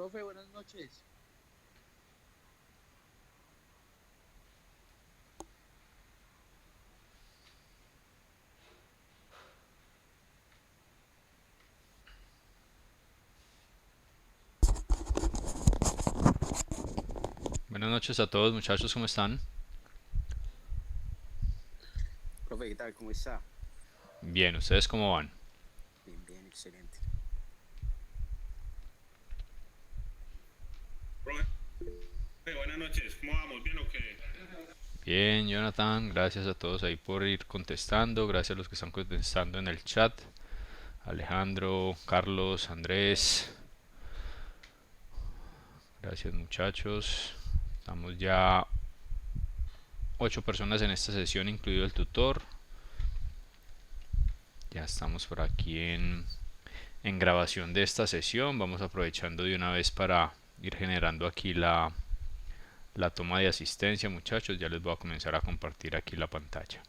Profe, buenas noches. Buenas noches a todos muchachos, ¿cómo están? Profe, ¿qué tal? ¿Cómo está? Bien, ¿ustedes cómo van? Bien, bien, excelente. Profe, buenas noches. ¿Cómo vamos? ¿Bien o qué? Bien, Jonathan, gracias a todos ahí por ir contestando, gracias a los que están contestando en el chat, Alejandro, Carlos, Andrés, gracias muchachos. Estamos ya 8 personas en esta sesión, incluido el tutor. Ya estamos por aquí en grabación de esta sesión, vamos aprovechando de una vez para ir generando aquí la toma de asistencia muchachos, ya les voy a comenzar a compartir aquí la pantalla.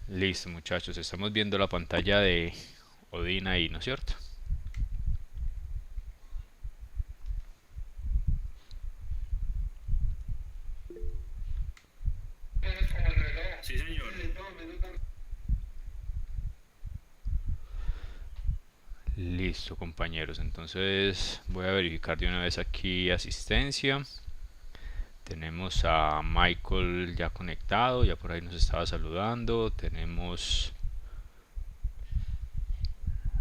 Listo, muchachos, estamos viendo la pantalla de Odin ahí, ¿no es cierto? Sí, señor. Listo, compañeros. Entonces voy a verificar de una vez aquí asistencia. Tenemos a Michael ya conectado, ya por ahí nos estaba saludando. Tenemos...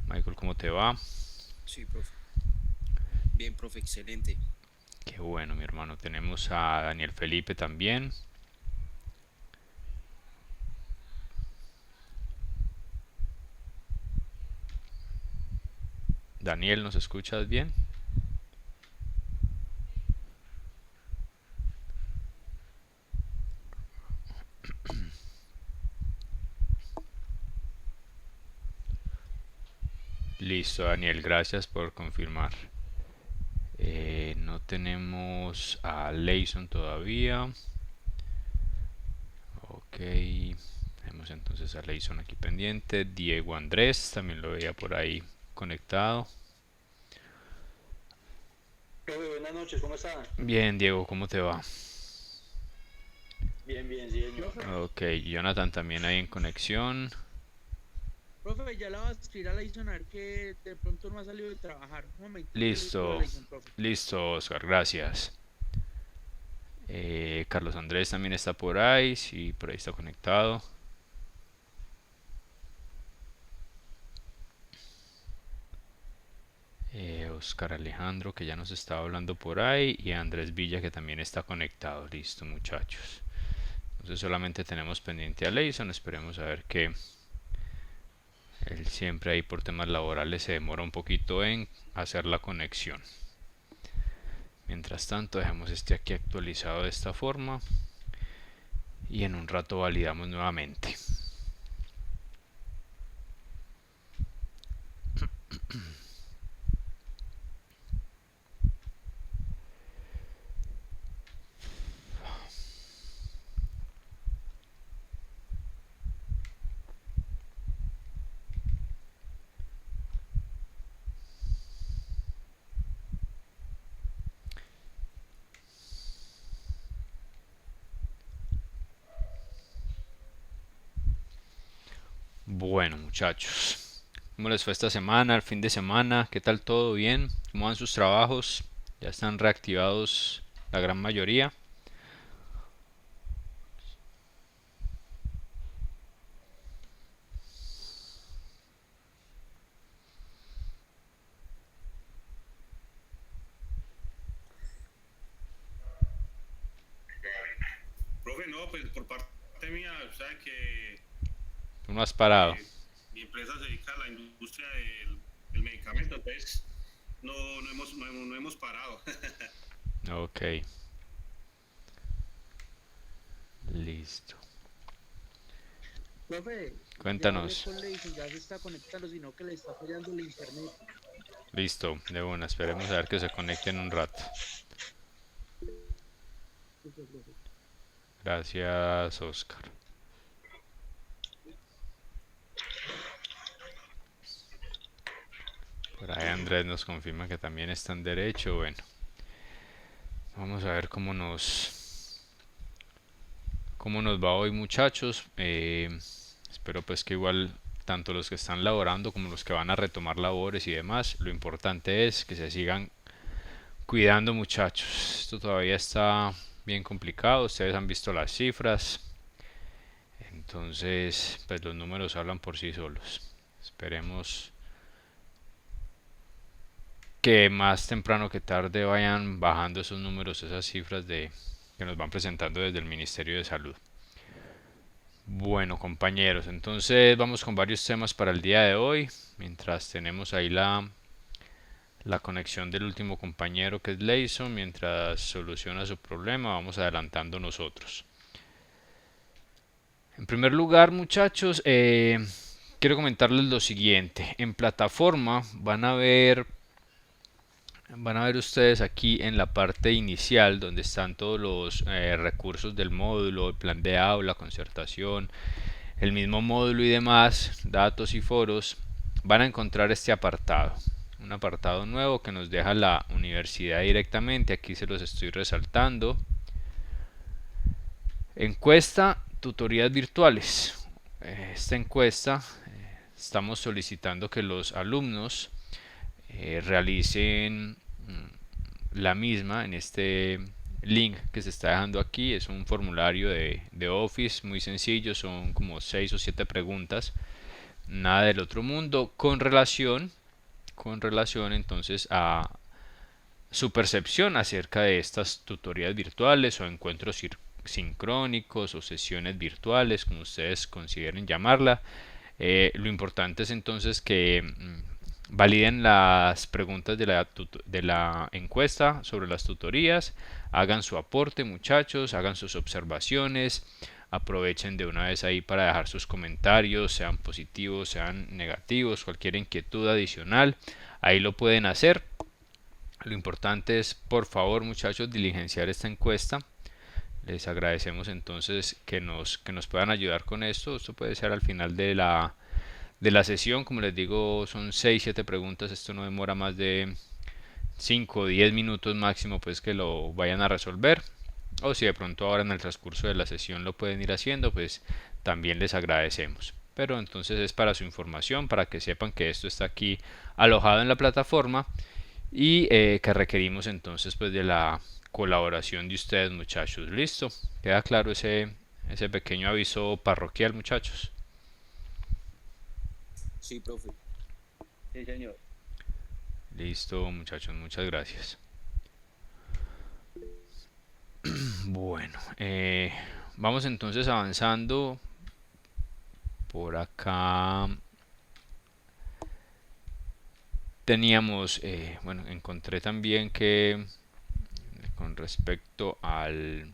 Michael, ¿cómo te va? Sí, profe. Bien, profe, excelente. Qué bueno, mi hermano. Tenemos a Daniel Felipe también. Daniel, ¿nos escuchas bien? Listo, Daniel, gracias por confirmar. No tenemos a Leison todavía. Ok, tenemos entonces a Leison aquí pendiente. Diego Andrés, también lo veía por ahí conectado. Profe, buenas noches, ¿cómo está? Bien, Diego, ¿cómo te va? Bien, bien, sí, señor. Profe, Ok, Jonathan también ahí en conexión. profe, ya la va a escribir a Leison a ver que de pronto no ha salido de trabajar. Un momentico, yo le escribo a Listo, Leison, profe. listo, Oscar, gracias. Carlos Andrés también está por ahí, sí, por ahí está conectado. Oscar Alejandro, que ya nos estaba hablando por ahí, y Andrés Villa, que también está conectado. Listo, muchachos. Entonces solamente tenemos pendiente a Leison, esperemos a ver que él siempre ahí por temas laborales se demora un poquito en hacer la conexión. Mientras tanto dejamos este aquí actualizado de esta forma y en un rato validamos nuevamente. Bueno, muchachos, ¿cómo les fue esta semana, el fin de semana? ¿Qué tal todo? ¿Bien? ¿Cómo van sus trabajos? ¿Ya están reactivados la gran mayoría? Profe, no, pues por parte mía, sabe que ¿Tú no has parado? mi empresa se dedica a la industria del medicamento, entonces no hemos parado. Ok, Listo. Profe, Cuéntanos. ya hablé con Leison, ya se está conectando, sino que le está fallando el internet. Listo, de una. Esperemos a ver que se conecte en un rato. Listo, profe. Gracias, Oscar. Por ahí Andrés nos confirma que también está en derecho. Bueno, vamos a ver cómo nos va hoy, muchachos. Espero pues que igual tanto los que están laborando como los que van a retomar labores y demás, lo importante es que se sigan cuidando, muchachos. Esto todavía está bien complicado, ustedes han visto las cifras, entonces pues los números hablan por sí solos. Esperemos que más temprano que tarde vayan bajando esos números, esas cifras que nos van presentando desde el Ministerio de Salud. Bueno, compañeros, entonces vamos con varios temas para el día de hoy. Mientras tenemos ahí la conexión del último compañero que es Leison, mientras soluciona su problema, vamos adelantando nosotros. En primer lugar, muchachos, quiero comentarles lo siguiente. En plataforma van a ver ustedes aquí en la parte inicial donde están todos los recursos del módulo, el plan de aula, concertación, el mismo módulo y demás, datos y foros. Van a encontrar este apartado, un apartado nuevo que nos deja la universidad directamente. Aquí se los estoy resaltando. Encuesta, tutorías virtuales. Esta encuesta estamos solicitando que los alumnos realicen la misma en este link que se está dejando aquí. Es un formulario de Office muy sencillo, son como 6 o 7 preguntas, nada del otro mundo, con relación entonces a su percepción acerca de estas tutorías virtuales o encuentros sincrónicos o sesiones virtuales, como ustedes consideren llamarla. Lo importante es entonces que validen las preguntas de la encuesta sobre las tutorías, hagan su aporte, muchachos, hagan sus observaciones, aprovechen de una vez ahí para dejar sus comentarios, sean positivos, sean negativos, cualquier inquietud adicional, ahí lo pueden hacer. Lo importante es, por favor, muchachos, diligenciar esta encuesta. Les agradecemos entonces que nos puedan ayudar con esto. Esto puede ser al final de la sesión, como les digo, son 6-7 preguntas, esto no demora más de 5 o 10 minutos máximo, pues que lo vayan a resolver, o si de pronto ahora en el transcurso de la sesión lo pueden ir haciendo, pues también les agradecemos. Pero entonces es para su información, para que sepan que esto está aquí alojado en la plataforma y que requerimos entonces pues de la colaboración de ustedes, muchachos. Listo, queda claro ese pequeño aviso parroquial, muchachos. Sí, profe. Sí, señor. Listo, muchachos, muchas gracias. Bueno, vamos entonces avanzando. Por acá teníamos, bueno, encontré también que con respecto al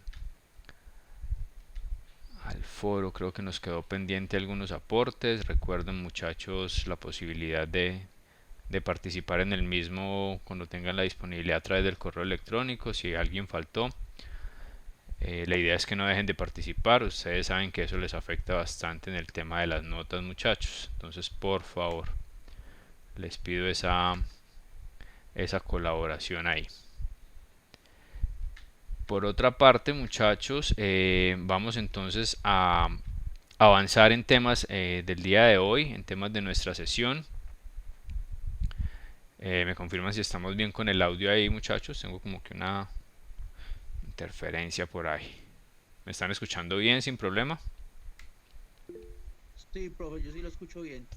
foro, creo que nos quedó pendiente algunos aportes. Recuerden, muchachos, la posibilidad de participar en el mismo cuando tengan la disponibilidad a través del correo electrónico. Si alguien faltó, la idea es que no dejen de participar. Ustedes saben que eso les afecta bastante en el tema de las notas, muchachos. Entonces, por favor, les pido esa colaboración ahí. Por otra parte, muchachos, vamos entonces a avanzar en temas del día de hoy, en temas de nuestra sesión. Me confirman si estamos bien con el audio ahí, muchachos. Tengo como que una interferencia por ahí. ¿Me están escuchando bien, sin problema? Sí, profe, yo sí lo escucho bien.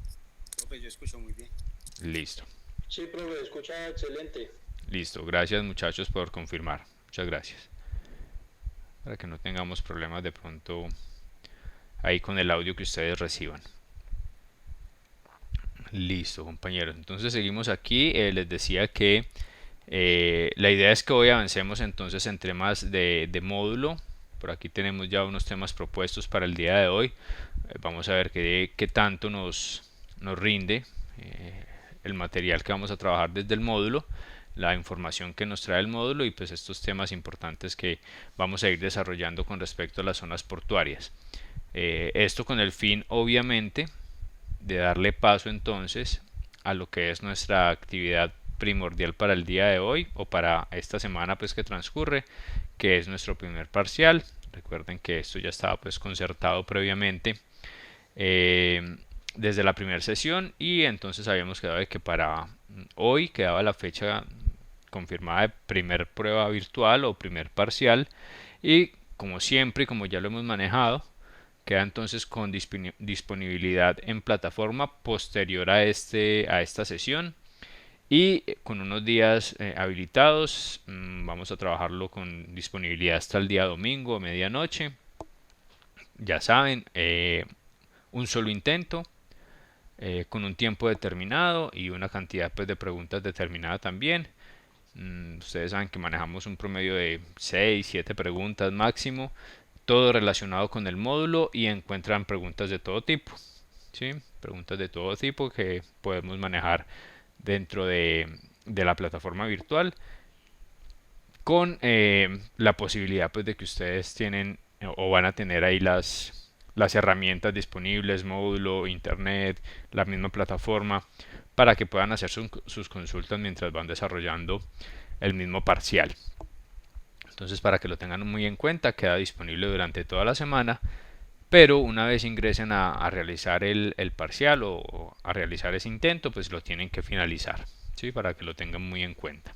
Profe, yo escucho muy bien. Listo. Sí, profe, escucha excelente. Listo, gracias, muchachos, por confirmar. Muchas gracias. Para que no tengamos problemas de pronto ahí con el audio que ustedes reciban. Listo, compañeros. Entonces seguimos aquí. Les decía que la idea es que hoy avancemos entonces en temas de módulo, Por aquí tenemos ya unos temas propuestos para el día de hoy. Vamos a ver qué tanto nos rinde el material que vamos a trabajar desde el módulo, la información que nos trae el módulo y pues estos temas importantes que vamos a ir desarrollando con respecto a las zonas portuarias. Esto con el fin obviamente de darle paso entonces a lo que es nuestra actividad primordial para el día de hoy o para esta semana pues que transcurre, que es nuestro primer parcial. Recuerden que esto ya estaba pues concertado previamente desde la primera sesión y entonces habíamos quedado de que para hoy quedaba la fecha confirmada de primer prueba virtual o primer parcial y como siempre y como ya lo hemos manejado queda entonces con disponibilidad en plataforma posterior a esta sesión y con unos días habilitados. Vamos a trabajarlo con disponibilidad hasta el día domingo a medianoche. Ya saben, un solo intento con un tiempo determinado y una cantidad pues, de preguntas determinada también. Ustedes saben que manejamos un promedio de 6, 7 preguntas máximo, todo relacionado con el módulo y encuentran preguntas de todo tipo, ¿sí? Preguntas de todo tipo que podemos manejar dentro de la plataforma virtual con la posibilidad pues, de que ustedes tienen o van a tener ahí las herramientas disponibles, módulo, internet, la misma plataforma, para que puedan hacer sus consultas mientras van desarrollando el mismo parcial. Entonces, para que lo tengan muy en cuenta, queda disponible durante toda la semana, pero una vez ingresen a realizar el parcial o a realizar ese intento, pues lo tienen que finalizar, ¿sí? Para que lo tengan muy en cuenta.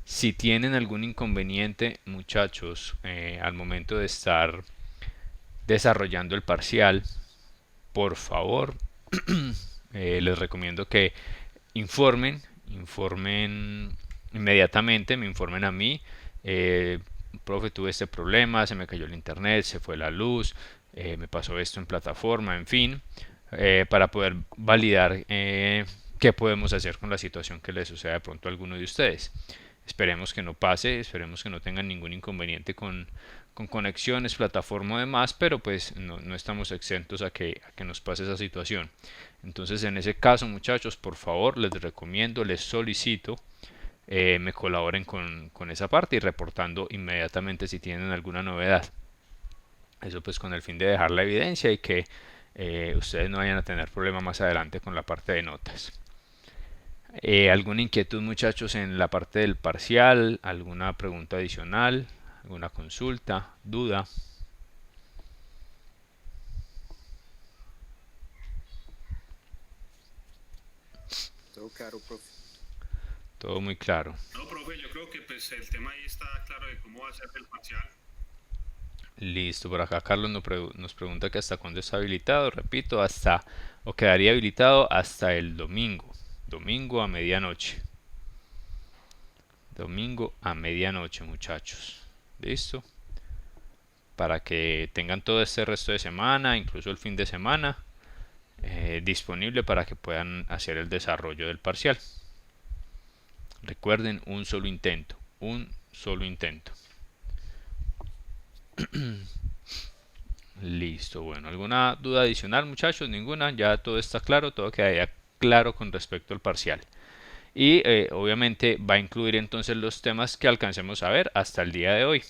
Si tienen algún inconveniente, muchachos, al momento de estar desarrollando el parcial, por favor, les recomiendo que informen inmediatamente, me informen a mí. Profe, tuve este problema, se me cayó el internet, se fue la luz, me pasó esto en plataforma, en fin, para poder validar qué podemos hacer con la situación que le suceda de pronto a alguno de ustedes. Esperemos que no pase, esperemos que no tengan ningún inconveniente con conexiones, plataforma o demás, pero pues no estamos exentos a que nos pase esa situación. Entonces en ese caso, muchachos, por favor, les recomiendo, les solicito me colaboren con esa parte y reportando inmediatamente si tienen alguna novedad. Eso pues con el fin de dejar la evidencia y que ustedes no vayan a tener problema más adelante con la parte de notas. ¿Alguna inquietud, muchachos, en la parte del parcial? ¿Alguna pregunta adicional? ¿Alguna consulta? ¿Duda? Todo claro, profe. Todo muy claro. No, profe, yo creo que pues el tema ahí está claro de cómo va a ser el parcial. Listo, por acá Carlos nos pregunta que hasta cuándo está habilitado. Repito, o quedaría habilitado hasta el domingo. Domingo a medianoche. Domingo a medianoche, muchachos. ¿Listo? Para que tengan todo este resto de semana, incluso el fin de semana, disponible para que puedan hacer el desarrollo del parcial. Recuerden, un solo intento. Un solo intento. Listo, bueno, ¿alguna duda adicional, muchachos? Ninguna, ya todo está claro, todo queda ya claro con respecto al parcial. Y obviamente va a incluir entonces los temas que alcancemos a ver hasta el día de hoy.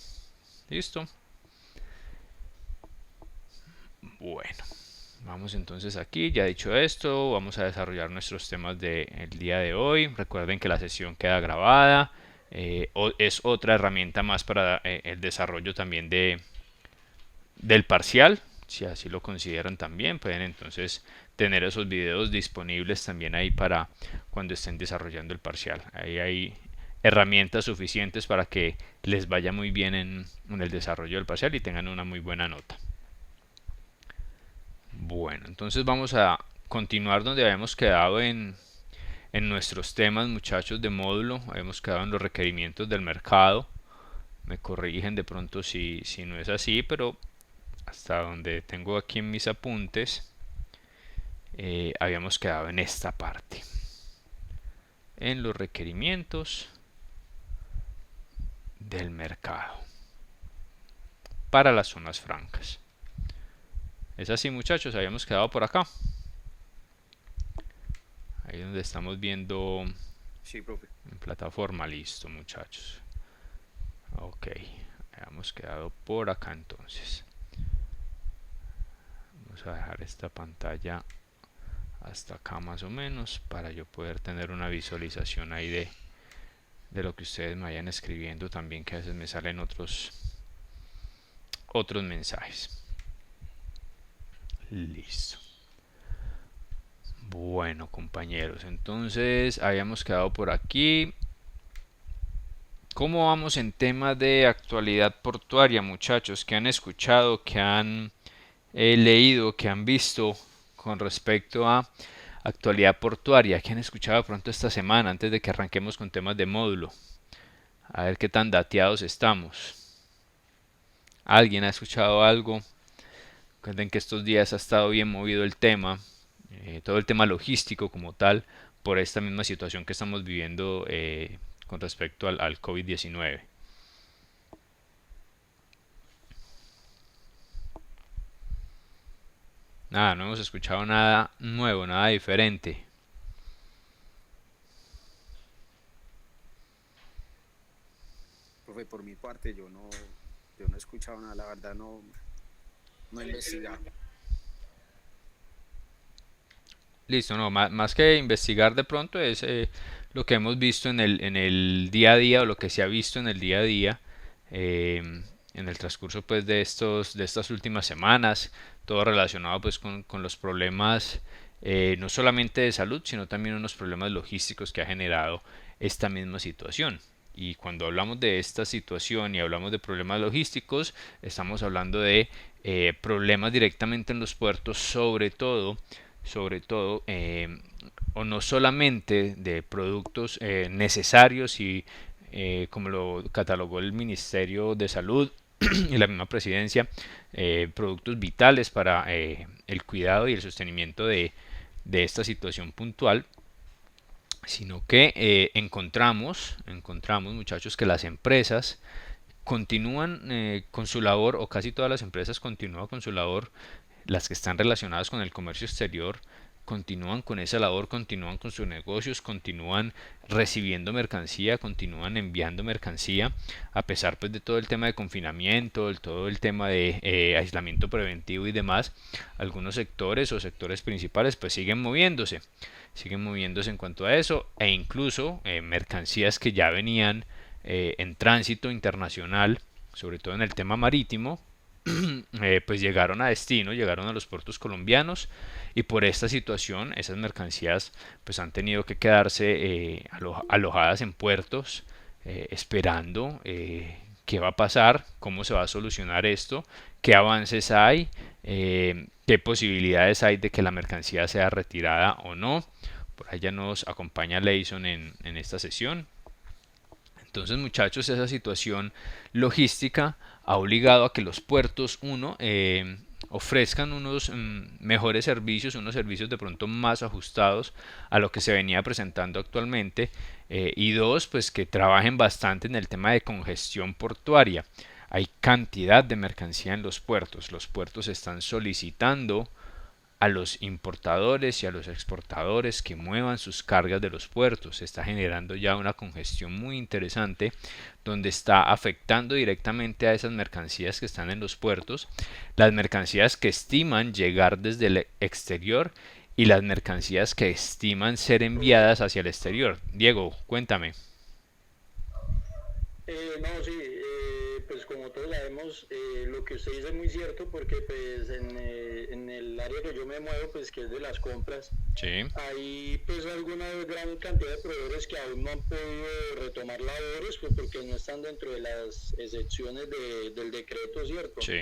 ¿Listo? Bueno, vamos entonces aquí, ya dicho esto, vamos a desarrollar nuestros temas del día de hoy. Recuerden que la sesión queda grabada, es otra herramienta más para el desarrollo también del parcial, si así lo consideran también, pueden entonces tener esos videos disponibles también ahí para cuando estén desarrollando el parcial. Ahí hay herramientas suficientes para que les vaya muy bien en el desarrollo del parcial y tengan una muy buena nota. Bueno, entonces vamos a continuar donde habíamos quedado en nuestros temas, muchachos, de módulo. Habíamos quedado en los requerimientos del mercado. Me corrigen de pronto si no es así, pero hasta donde tengo aquí en mis apuntes, habíamos quedado en esta parte. En los requerimientos del mercado. para las zonas francas. Es así, muchachos, habíamos quedado por acá. Ahí donde estamos viendo Sí, profe. en plataforma. Listo, muchachos. Ok, habíamos quedado por acá entonces. Vamos a dejar esta pantalla hasta acá más o menos para yo poder tener una visualización ahí de lo que ustedes me vayan escribiendo también, que a veces me salen otros mensajes. Listo. Bueno, compañeros, entonces habíamos quedado por aquí. ¿Cómo vamos en temas de actualidad portuaria, muchachos? ¿Qué han escuchado, qué han leído, qué han visto con respecto a actualidad portuaria? ¿Qué han escuchado de pronto esta semana antes de que arranquemos con temas de módulo? A ver qué tan dateados estamos. ¿Alguien ha escuchado algo? Recuerden que estos días ha estado bien movido el tema, todo el tema logístico como tal, por esta misma situación que estamos viviendo con respecto al COVID-19. Nada, no hemos escuchado nada nuevo, nada diferente. Profe, por mi parte, yo no he escuchado nada, la verdad no he investigado. Listo, no, más que investigar de pronto es lo que hemos visto en el día a día o lo que se ha visto en el día a día en el transcurso pues de estas últimas semanas, todo relacionado pues con los problemas no solamente de salud, sino también unos problemas logísticos que ha generado esta misma situación. Y cuando hablamos de esta situación y hablamos de problemas logísticos, estamos hablando de problemas directamente en los puertos, sobre todo o no solamente de productos necesarios y como lo catalogó el Ministerio de Salud y la misma presidencia, productos vitales para el cuidado y el sostenimiento de esta situación puntual, sino que encontramos muchachos que las empresas continúan con su labor, o casi todas las empresas continúan con su labor, las que están relacionadas con el comercio exterior continúan con esa labor, continúan con sus negocios, continúan recibiendo mercancía, continúan enviando mercancía, a pesar pues de todo el tema de confinamiento, todo el tema de aislamiento preventivo y demás. Algunos sectores o sectores principales pues siguen moviéndose en cuanto a eso, e incluso mercancías que ya venían en tránsito internacional, sobre todo en el tema marítimo, pues llegaron a destino, llegaron a los puertos colombianos, y por esta situación esas mercancías pues han tenido que quedarse alojadas en puertos esperando qué va a pasar, cómo se va a solucionar esto, qué avances hay, qué posibilidades hay de que la mercancía sea retirada o no. Por allá nos acompaña Leison en esta sesión. Entonces, muchachos, esa situación logística ha obligado a que los puertos, ofrezcan unos mejores servicios, unos servicios de pronto más ajustados a lo que se venía presentando actualmente, y dos, pues que trabajen bastante en el tema de congestión portuaria. Hay cantidad de mercancía en los puertos están solicitando a los importadores y a los exportadores que muevan sus cargas de los puertos. Se está generando ya una congestión muy interesante donde está afectando directamente a esas mercancías que están en los puertos, las mercancías que estiman llegar desde el exterior y las mercancías que estiman ser enviadas hacia el exterior. Diego, cuéntame. No, sí, pues como todos sabemos, lo que usted dice es muy cierto, porque pues en el área que yo me muevo, pues que es de las compras, Sí. hay pues alguna gran cantidad de proveedores que aún no han podido retomar labores, pues porque no están dentro de las excepciones del decreto, ¿cierto? Sí.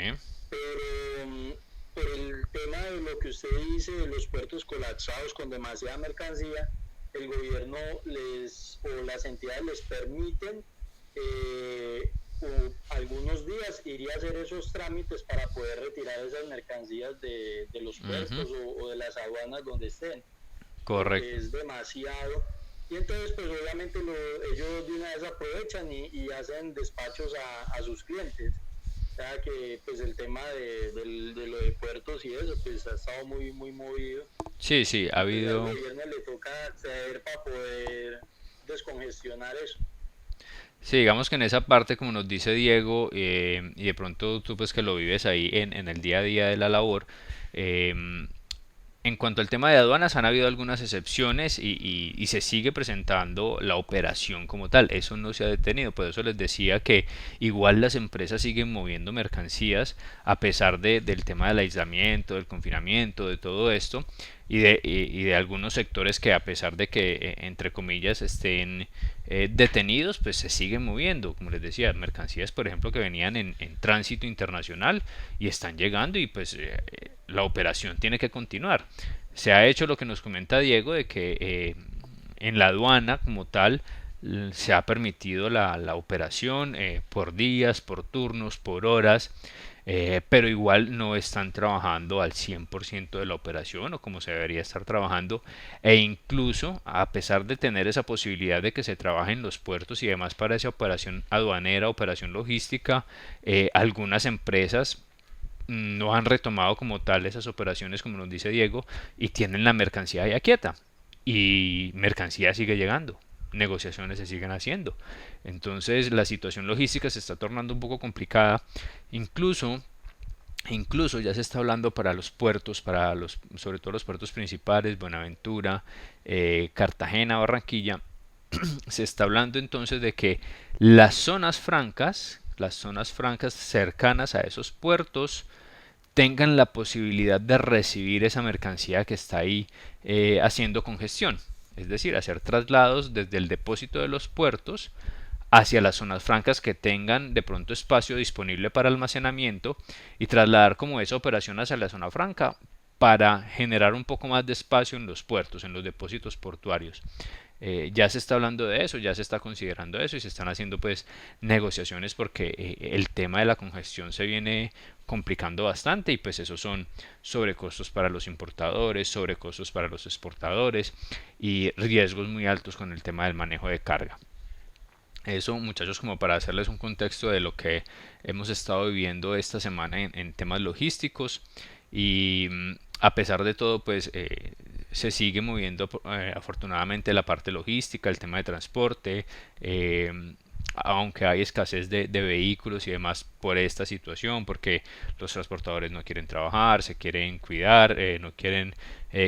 Pero por el tema de lo que usted dice, de los puertos colapsados con demasiada mercancía, el gobierno o las entidades les permiten algunos días iría a hacer esos trámites para poder retirar esas mercancías de los puertos o de las aduanas donde estén. Correcto. Es demasiado. Y entonces, pues obviamente ellos de una vez aprovechan y hacen despachos a sus clientes. O sea que pues el tema de lo de puertos y eso pues ha estado muy movido. Sí, sí, ha Entonces al habido... gobierno le toca acceder para poder descongestionar eso. Sí, digamos que en esa parte, como nos dice Diego, y de pronto tú pues que lo vives ahí en el día a día de la labor, em, en cuanto al tema de aduanas, han habido algunas excepciones y se sigue presentando la operación como tal. Eso no se ha detenido. Por eso les decía que igual las empresas siguen moviendo mercancías a pesar del tema del aislamiento, del confinamiento, de todo esto y de algunos sectores que a pesar de que entre comillas estén detenidos, pues se siguen moviendo. Como les decía, mercancías por ejemplo que venían en tránsito internacional y están llegando y pues la operación tiene que continuar. Se ha hecho lo que nos comenta Diego de que en la aduana como tal se ha permitido la operación por días, por turnos, por horas, pero igual no están trabajando al 100% de la operación o como se debería estar trabajando, e incluso a pesar de tener esa posibilidad de que se trabaje en los puertos y demás para esa operación aduanera, operación logística, algunas empresas no han retomado como tal esas operaciones como nos dice Diego y tienen la mercancía ya quieta y mercancía sigue llegando, negociaciones se siguen haciendo. Entonces la situación logística se está tornando un poco complicada, incluso ya se está hablando para los puertos, sobre todo los puertos principales, Buenaventura, Cartagena, Barranquilla, se está hablando entonces de que las zonas francas cercanas a esos puertos tengan la posibilidad de recibir esa mercancía que está ahí haciendo congestión, es decir, hacer traslados desde el depósito de los puertos hacia las zonas francas que tengan de pronto espacio disponible para almacenamiento y trasladar como esa operación hacia la zona franca para generar un poco más de espacio en los puertos, en los depósitos portuarios. Ya se está hablando de eso, ya se está considerando eso y se están haciendo pues negociaciones porque el tema de la congestión se viene complicando bastante y pues esos son sobrecostos para los importadores, sobrecostos para los exportadores y riesgos muy altos con el tema del manejo de carga. Eso, muchachos, como para hacerles un contexto de lo que hemos estado viviendo esta semana en temas logísticos y a pesar de todo, pues se sigue moviendo afortunadamente la parte logística, el tema de transporte, aunque hay escasez de vehículos y demás por esta situación, porque los transportadores no quieren trabajar, se quieren cuidar, no quieren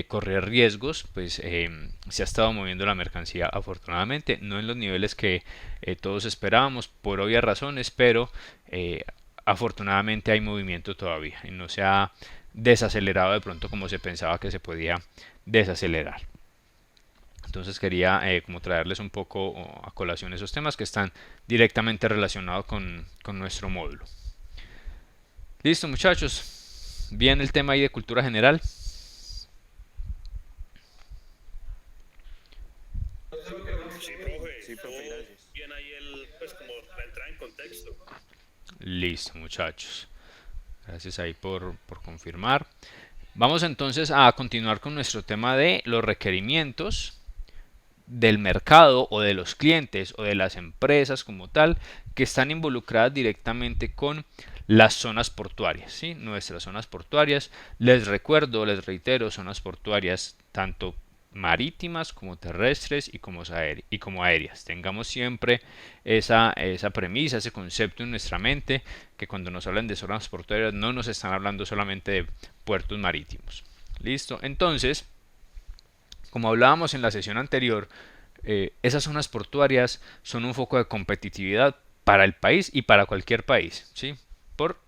correr riesgos, pues se ha estado moviendo la mercancía afortunadamente, no en los niveles que todos esperábamos por obvias razones, pero afortunadamente hay movimiento todavía y no se ha desacelerado de pronto como se pensaba que se podía desacelerar. Entonces quería como traerles un poco a colación esos temas que están directamente relacionados con nuestro módulo. Listo, muchachos. Bien el tema ahí de cultura general. Sí, profe. Sí, profe, gracias. Bien ahí pues como la entrada en contexto. Listo, muchachos. Gracias ahí por confirmar. Vamos entonces a continuar con nuestro tema de los requerimientos del mercado o de los clientes o de las empresas como tal que están involucradas directamente con las zonas portuarias, ¿sí? Nuestras zonas portuarias, les recuerdo, les reitero, zonas portuarias tanto marítimas como terrestres y como aéreas. Tengamos siempre esa premisa, ese concepto en nuestra mente, que cuando nos hablan de zonas portuarias no nos están hablando solamente de puertos marítimos. Listo, entonces como hablábamos en la sesión anterior, esas zonas portuarias son un foco de competitividad para el país y para cualquier país, ¿sí? Por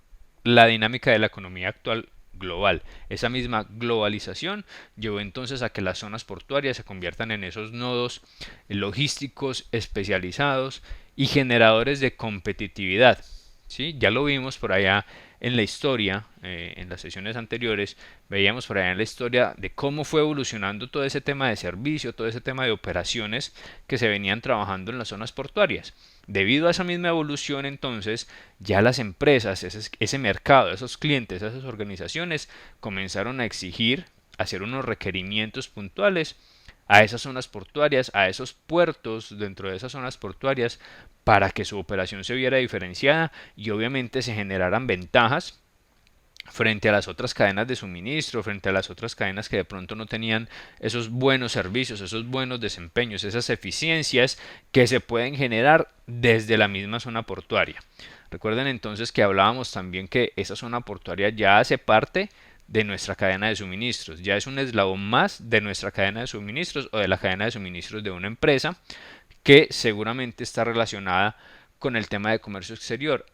la dinámica de la economía actual global. Esa misma globalización llevó entonces a que las zonas portuarias se conviertan en esos nodos logísticos especializados y generadores de competitividad, ¿sí? Ya lo vimos por allá en la historia, en las sesiones anteriores, veíamos por allá en la historia de cómo fue evolucionando todo ese tema de servicio, todo ese tema de operaciones que se venían trabajando en las zonas portuarias. Debido a esa misma evolución, entonces, ya las empresas, ese mercado, esos clientes, esas organizaciones comenzaron a exigir, hacer unos requerimientos puntuales a esas zonas portuarias, a esos puertos dentro de esas zonas portuarias, para que su operación se viera diferenciada y obviamente se generaran ventajas frente a las otras cadenas de suministro, frente a las otras cadenas que de pronto no tenían esos buenos servicios, esos buenos desempeños, esas eficiencias que se pueden generar desde la misma zona portuaria. Recuerden entonces que hablábamos también que esa zona portuaria ya hace parte de nuestra cadena de suministros, ya es un eslabón más de nuestra cadena de suministros o de la cadena de suministros de una empresa que seguramente está relacionada con el tema de comercio exterior.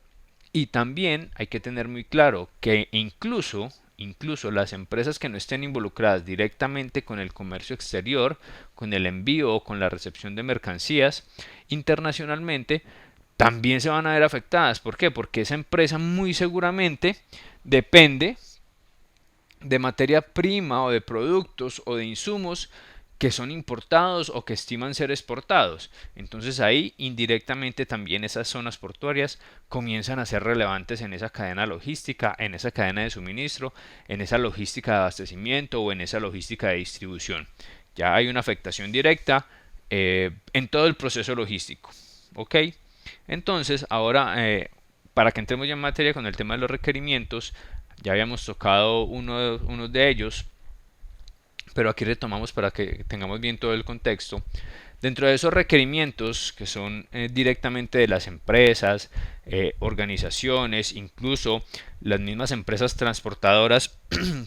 Y también hay que tener muy claro que incluso las empresas que no estén involucradas directamente con el comercio exterior, con el envío o con la recepción de mercancías internacionalmente, también se van a ver afectadas. ¿Por qué? Porque esa empresa muy seguramente depende de materia prima o de productos o de insumos que son importados o que estiman ser exportados. Entonces ahí indirectamente también esas zonas portuarias comienzan a ser relevantes en esa cadena logística, en esa cadena de suministro, en esa logística de abastecimiento o en esa logística de distribución. Ya hay una afectación directa en todo el proceso logístico. ¿Ok? Entonces ahora para que entremos ya en materia con el tema de los requerimientos, ya habíamos tocado uno de ellos, pero aquí retomamos para que tengamos bien todo el contexto. Dentro de esos requerimientos que son directamente de las empresas, organizaciones, incluso las mismas empresas transportadoras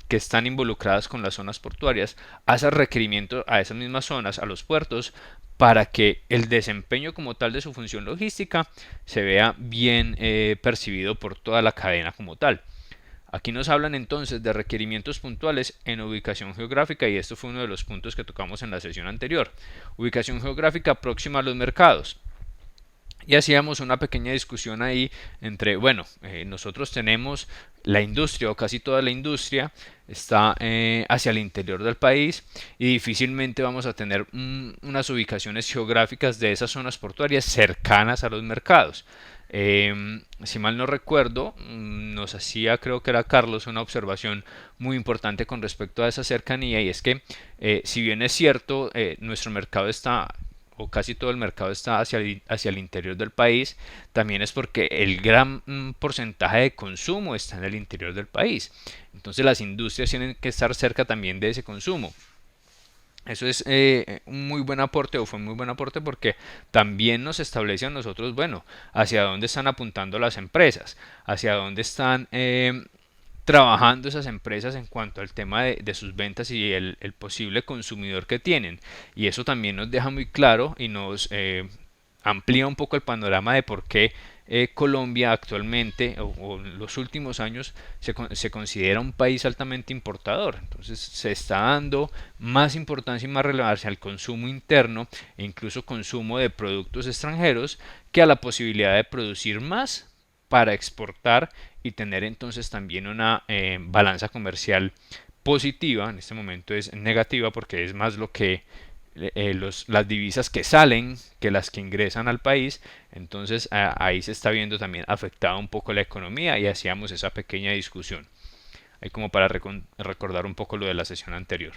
que están involucradas con las zonas portuarias, hacen requerimientos a esas mismas zonas, a los puertos, para que el desempeño como tal de su función logística se vea bien percibido por toda la cadena como tal. Aquí nos hablan entonces de requerimientos puntuales en ubicación geográfica y esto fue uno de los puntos que tocamos en la sesión anterior. Ubicación geográfica próxima a los mercados. Y hacíamos una pequeña discusión ahí entre, bueno, nosotros tenemos la industria o casi toda la industria está hacia el interior del país y difícilmente vamos a tener unas ubicaciones geográficas de esas zonas portuarias cercanas a los mercados. Si mal no recuerdo, nos hacía, creo que era Carlos, una observación muy importante con respecto a esa cercanía y es que si bien es cierto, nuestro mercado está, o casi todo el mercado está hacia el interior del país, también es porque el gran porcentaje de consumo está en el interior del país. Entonces las industrias tienen que estar cerca también de ese consumo. Eso es un muy buen aporte o fue un muy buen aporte porque también nos establece a nosotros, bueno, hacia dónde están apuntando las empresas, hacia dónde están trabajando esas empresas en cuanto al tema de sus ventas y el posible consumidor que tienen. Y eso también nos deja muy claro y nos amplía un poco el panorama de por qué Colombia actualmente o en los últimos años se considera un país altamente importador. Entonces se está dando más importancia y más relevancia al consumo interno e incluso consumo de productos extranjeros que a la posibilidad de producir más para exportar y tener entonces también una balanza comercial positiva. En este momento es negativa porque es más lo que las divisas que salen que las que ingresan al país. Entonces ahí se está viendo también afectada un poco la economía y hacíamos esa pequeña discusión ahí como para recordar un poco lo de la sesión anterior.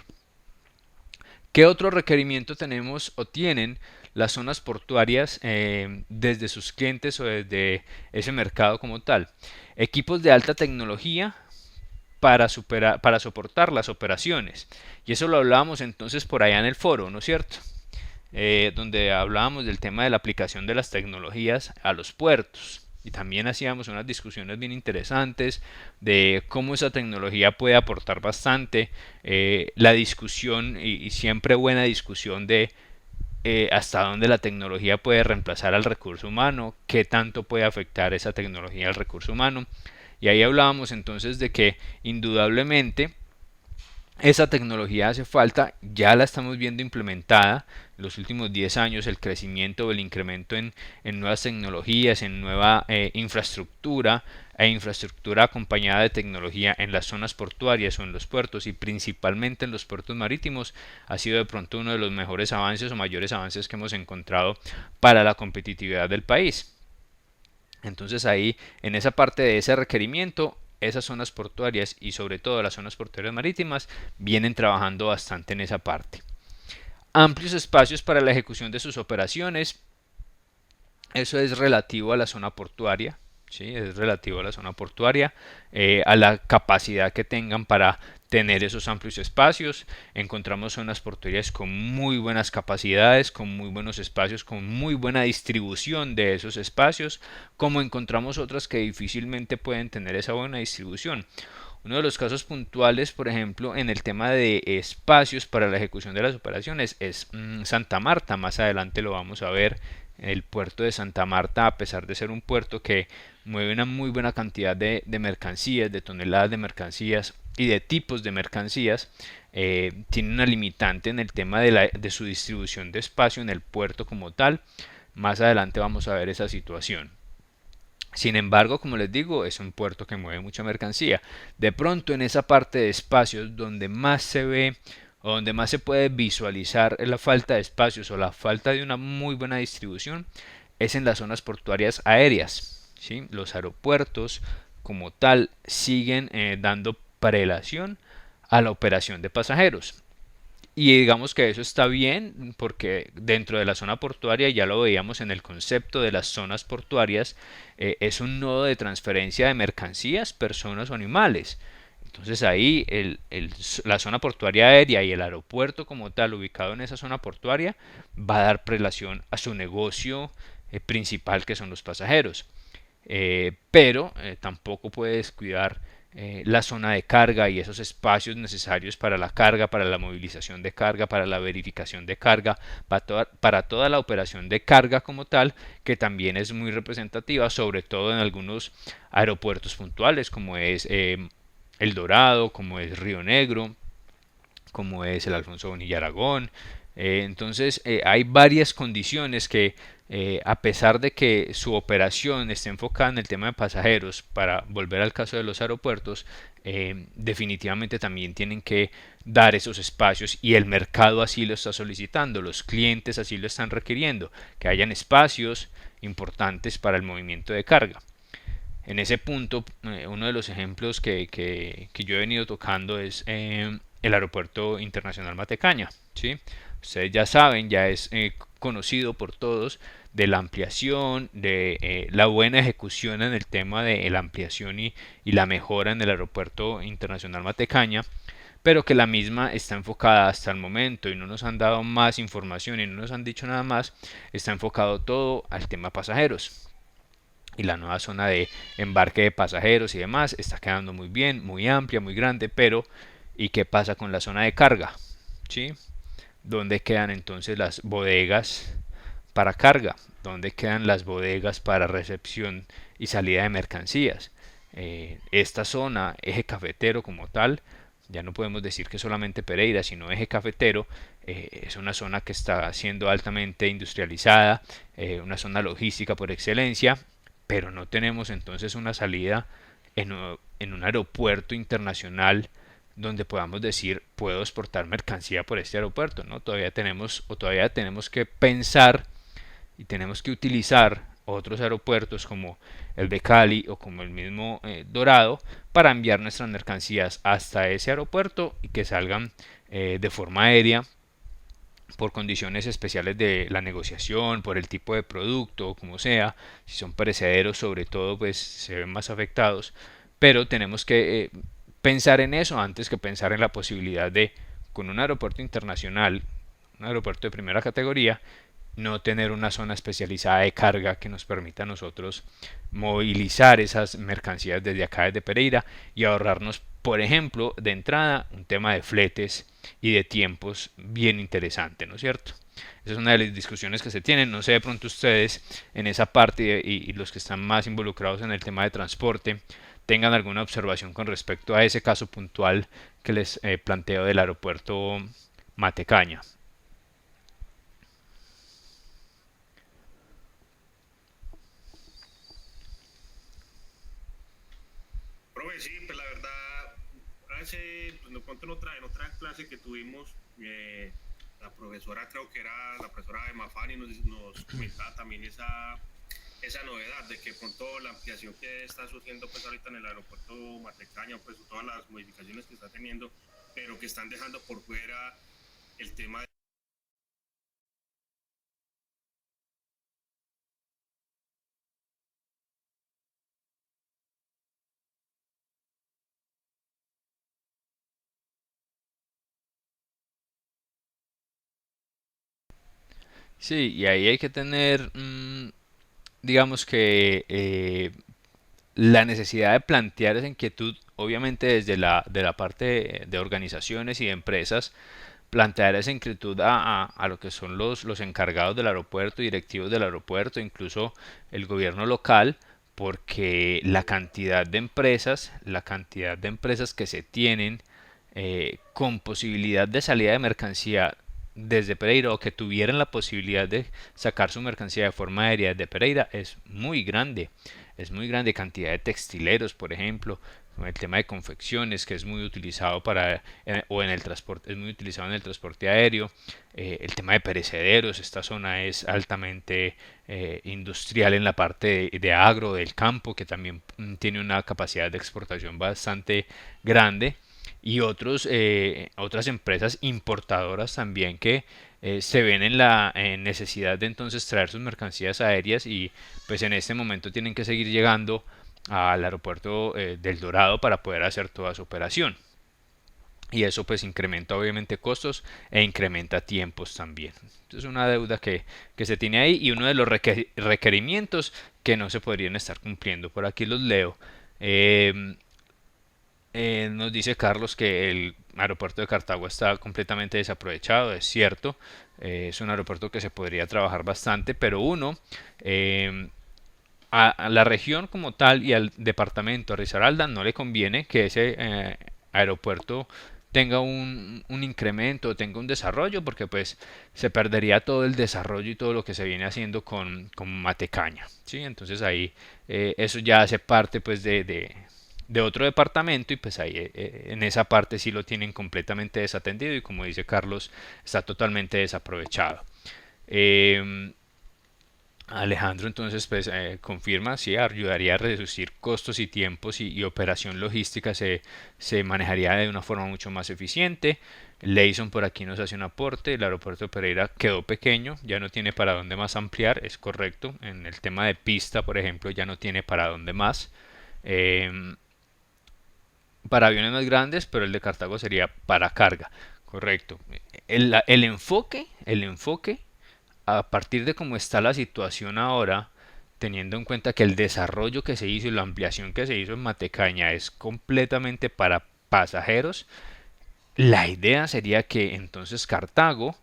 ¿Qué otro requerimiento tenemos o tienen las zonas portuarias desde sus clientes o desde ese mercado como tal? Equipos de alta tecnología para soportar las operaciones. Y eso lo hablábamos entonces por allá en el foro, ¿no es cierto? Donde hablábamos del tema de la aplicación de las tecnologías a los puertos. Y también hacíamos unas discusiones bien interesantes de cómo esa tecnología puede aportar bastante. La discusión y siempre buena discusión de hasta dónde la tecnología puede reemplazar al recurso humano, qué tanto puede afectar esa tecnología al recurso humano. Y ahí hablábamos entonces de que indudablemente esa tecnología hace falta, ya la estamos viendo implementada en los últimos 10 años, el crecimiento o el incremento en nuevas tecnologías, en nueva infraestructura e infraestructura acompañada de tecnología en las zonas portuarias o en los puertos y principalmente en los puertos marítimos ha sido de pronto uno de los mejores avances o mayores avances que hemos encontrado para la competitividad del país. Entonces ahí en esa parte de ese requerimiento esas zonas portuarias y sobre todo las zonas portuarias marítimas vienen trabajando bastante en esa parte. amplios espacios para la ejecución de sus operaciones. Eso es relativo a la zona portuaria, ¿sí? Es relativo a la zona portuaria, a la capacidad que tengan para tener esos amplios espacios. Encontramos zonas portuarias con muy buenas capacidades, con muy buenos espacios, con muy buena distribución de esos espacios, como encontramos otras que difícilmente pueden tener esa buena distribución. Uno de los casos puntuales, por ejemplo, en el tema de espacios para la ejecución de las operaciones es Santa Marta. Más adelante lo vamos a ver. El puerto de Santa Marta, a pesar de ser un puerto que mueve una muy buena cantidad de mercancías, de toneladas de mercancías y de tipos de mercancías, tiene una limitante en el tema de su distribución de espacio en el puerto como tal. Más adelante vamos a ver esa situación. Sin embargo, como les digo, es un puerto que mueve mucha mercancía. De pronto, en esa parte de espacios donde más se ve o donde más se puede visualizar la falta de espacios o la falta de una muy buena distribución, es en las zonas portuarias aéreas, ¿sí? Los aeropuertos como tal siguen dando prelación a la operación de pasajeros. Y digamos que eso está bien porque dentro de la zona portuaria, ya lo veíamos en el concepto de las zonas portuarias, es un nodo de transferencia de mercancías, personas o animales. Entonces ahí la zona portuaria aérea y el aeropuerto como tal ubicado en esa zona portuaria va a dar prelación a su negocio principal, que son los pasajeros. Pero tampoco puede descuidar la zona de carga y esos espacios necesarios para la carga, para la movilización de carga, para la verificación de carga, para toda la operación de carga como tal, que también es muy representativa, sobre todo en algunos aeropuertos puntuales como es El Dorado, como es Río Negro, como es el Alfonso Bonilla Aragón. Entonces hay varias condiciones que a pesar de que su operación esté enfocada en el tema de pasajeros, para volver al caso de los aeropuertos, definitivamente también tienen que dar esos espacios y el mercado así lo está solicitando, los clientes así lo están requiriendo, que hayan espacios importantes para el movimiento de carga. En ese punto, uno de los ejemplos que yo he venido tocando es el Aeropuerto Internacional Matecaña, ¿sí? Ustedes ya saben, ya es conocido por todos de la ampliación, de la buena ejecución en el tema de la ampliación y la mejora en el Aeropuerto Internacional Matecaña, pero que la misma está enfocada hasta el momento y no nos han dado más información y no nos han dicho nada más, está enfocado todo al tema pasajeros. Y la nueva zona de embarque de pasajeros y demás está quedando muy bien, muy amplia, muy grande, pero ¿y qué pasa con la zona de carga? ¿Sí? ¿Dónde quedan entonces las bodegas para carga? ¿Dónde quedan las bodegas para recepción y salida de mercancías? Esta zona, eje cafetero como tal, ya no podemos decir que solamente Pereira, sino eje cafetero, es una zona que está siendo altamente industrializada, una zona logística por excelencia, pero no tenemos entonces una salida en un aeropuerto internacional donde podamos decir puedo exportar mercancía por este aeropuerto, ¿no? Todavía tenemos que pensar y tenemos que utilizar otros aeropuertos como el de Cali o como el mismo Dorado para enviar nuestras mercancías hasta ese aeropuerto y que salgan de forma aérea por condiciones especiales de la negociación, por el tipo de producto, como sea. Si son perecederos sobre todo, pues se ven más afectados, pero tenemos que pensar en eso antes que pensar en la posibilidad de, con un aeropuerto internacional, un aeropuerto de primera categoría, no tener una zona especializada de carga que nos permita a nosotros movilizar esas mercancías desde acá, desde Pereira, y ahorrarnos, por ejemplo, de entrada, un tema de fletes y de tiempos bien interesante, ¿no es cierto? Esa es una de las discusiones que se tienen. No sé de pronto ustedes en esa parte y los que están más involucrados en el tema de transporte tengan alguna observación con respecto a ese caso puntual que les planteo del aeropuerto Matecaña. Profe, sí, pues la verdad, hace, pues nos contó en otra clase que tuvimos, la profesora, creo que era la profesora de Mafani, nos comentaba también esa novedad de que pronto la ampliación que está surgiendo pues ahorita en el aeropuerto Matecaña, pues todas las modificaciones que está teniendo, pero que están dejando por fuera el tema de Sí, y ahí hay que tener, digamos que la necesidad de plantear esa inquietud, obviamente desde de la parte de organizaciones y de empresas, plantear esa inquietud a lo que son los encargados del aeropuerto, directivos del aeropuerto, incluso el gobierno local, porque la cantidad de empresas que se tienen con posibilidad de salida de mercancía desde Pereira o que tuvieran la posibilidad de sacar su mercancía de forma aérea desde Pereira es muy grande. Es muy grande cantidad de textileros, por ejemplo, con el tema de confecciones que es muy utilizado para o en el transporte, es muy utilizado en el transporte aéreo, el tema de perecederos, esta zona es altamente industrial en la parte de agro del campo, que también tiene una capacidad de exportación bastante grande, y otras empresas importadoras también que se ven en la necesidad de entonces traer sus mercancías aéreas y pues en este momento tienen que seguir llegando al aeropuerto del Dorado para poder hacer toda su operación. Y eso pues incrementa obviamente costos e incrementa tiempos también. Es una deuda que se tiene ahí y uno de los requerimientos que no se podrían estar cumpliendo. Por aquí los leo. Eh, nos dice Carlos que el aeropuerto de Cartago está completamente desaprovechado, es cierto, es un aeropuerto que se podría trabajar bastante, pero eh, a la región como tal y al departamento, a Risaralda, no le conviene que ese aeropuerto tenga un incremento, tenga un desarrollo, porque pues se perdería todo el desarrollo y todo lo que se viene haciendo con Matecaña, ¿sí? Entonces ahí eso ya hace parte pues de otro departamento y pues ahí en esa parte sí lo tienen completamente desatendido y como dice Carlos, está totalmente desaprovechado. Eh, Alejandro entonces pues confirma, sí, ayudaría a reducir costos y tiempos y operación logística se manejaría de una forma mucho más eficiente. Leison por aquí nos hace un aporte, el aeropuerto de Pereira quedó pequeño, ya no tiene para dónde más ampliar, es correcto, en el tema de pista por ejemplo ya no tiene para dónde más. Eh, para aviones más grandes, pero el de Cartago sería para carga, correcto. El enfoque a partir de cómo está la situación ahora, teniendo en cuenta que el desarrollo que se hizo y la ampliación que se hizo en Matecaña es completamente para pasajeros, la idea sería que entonces Cartago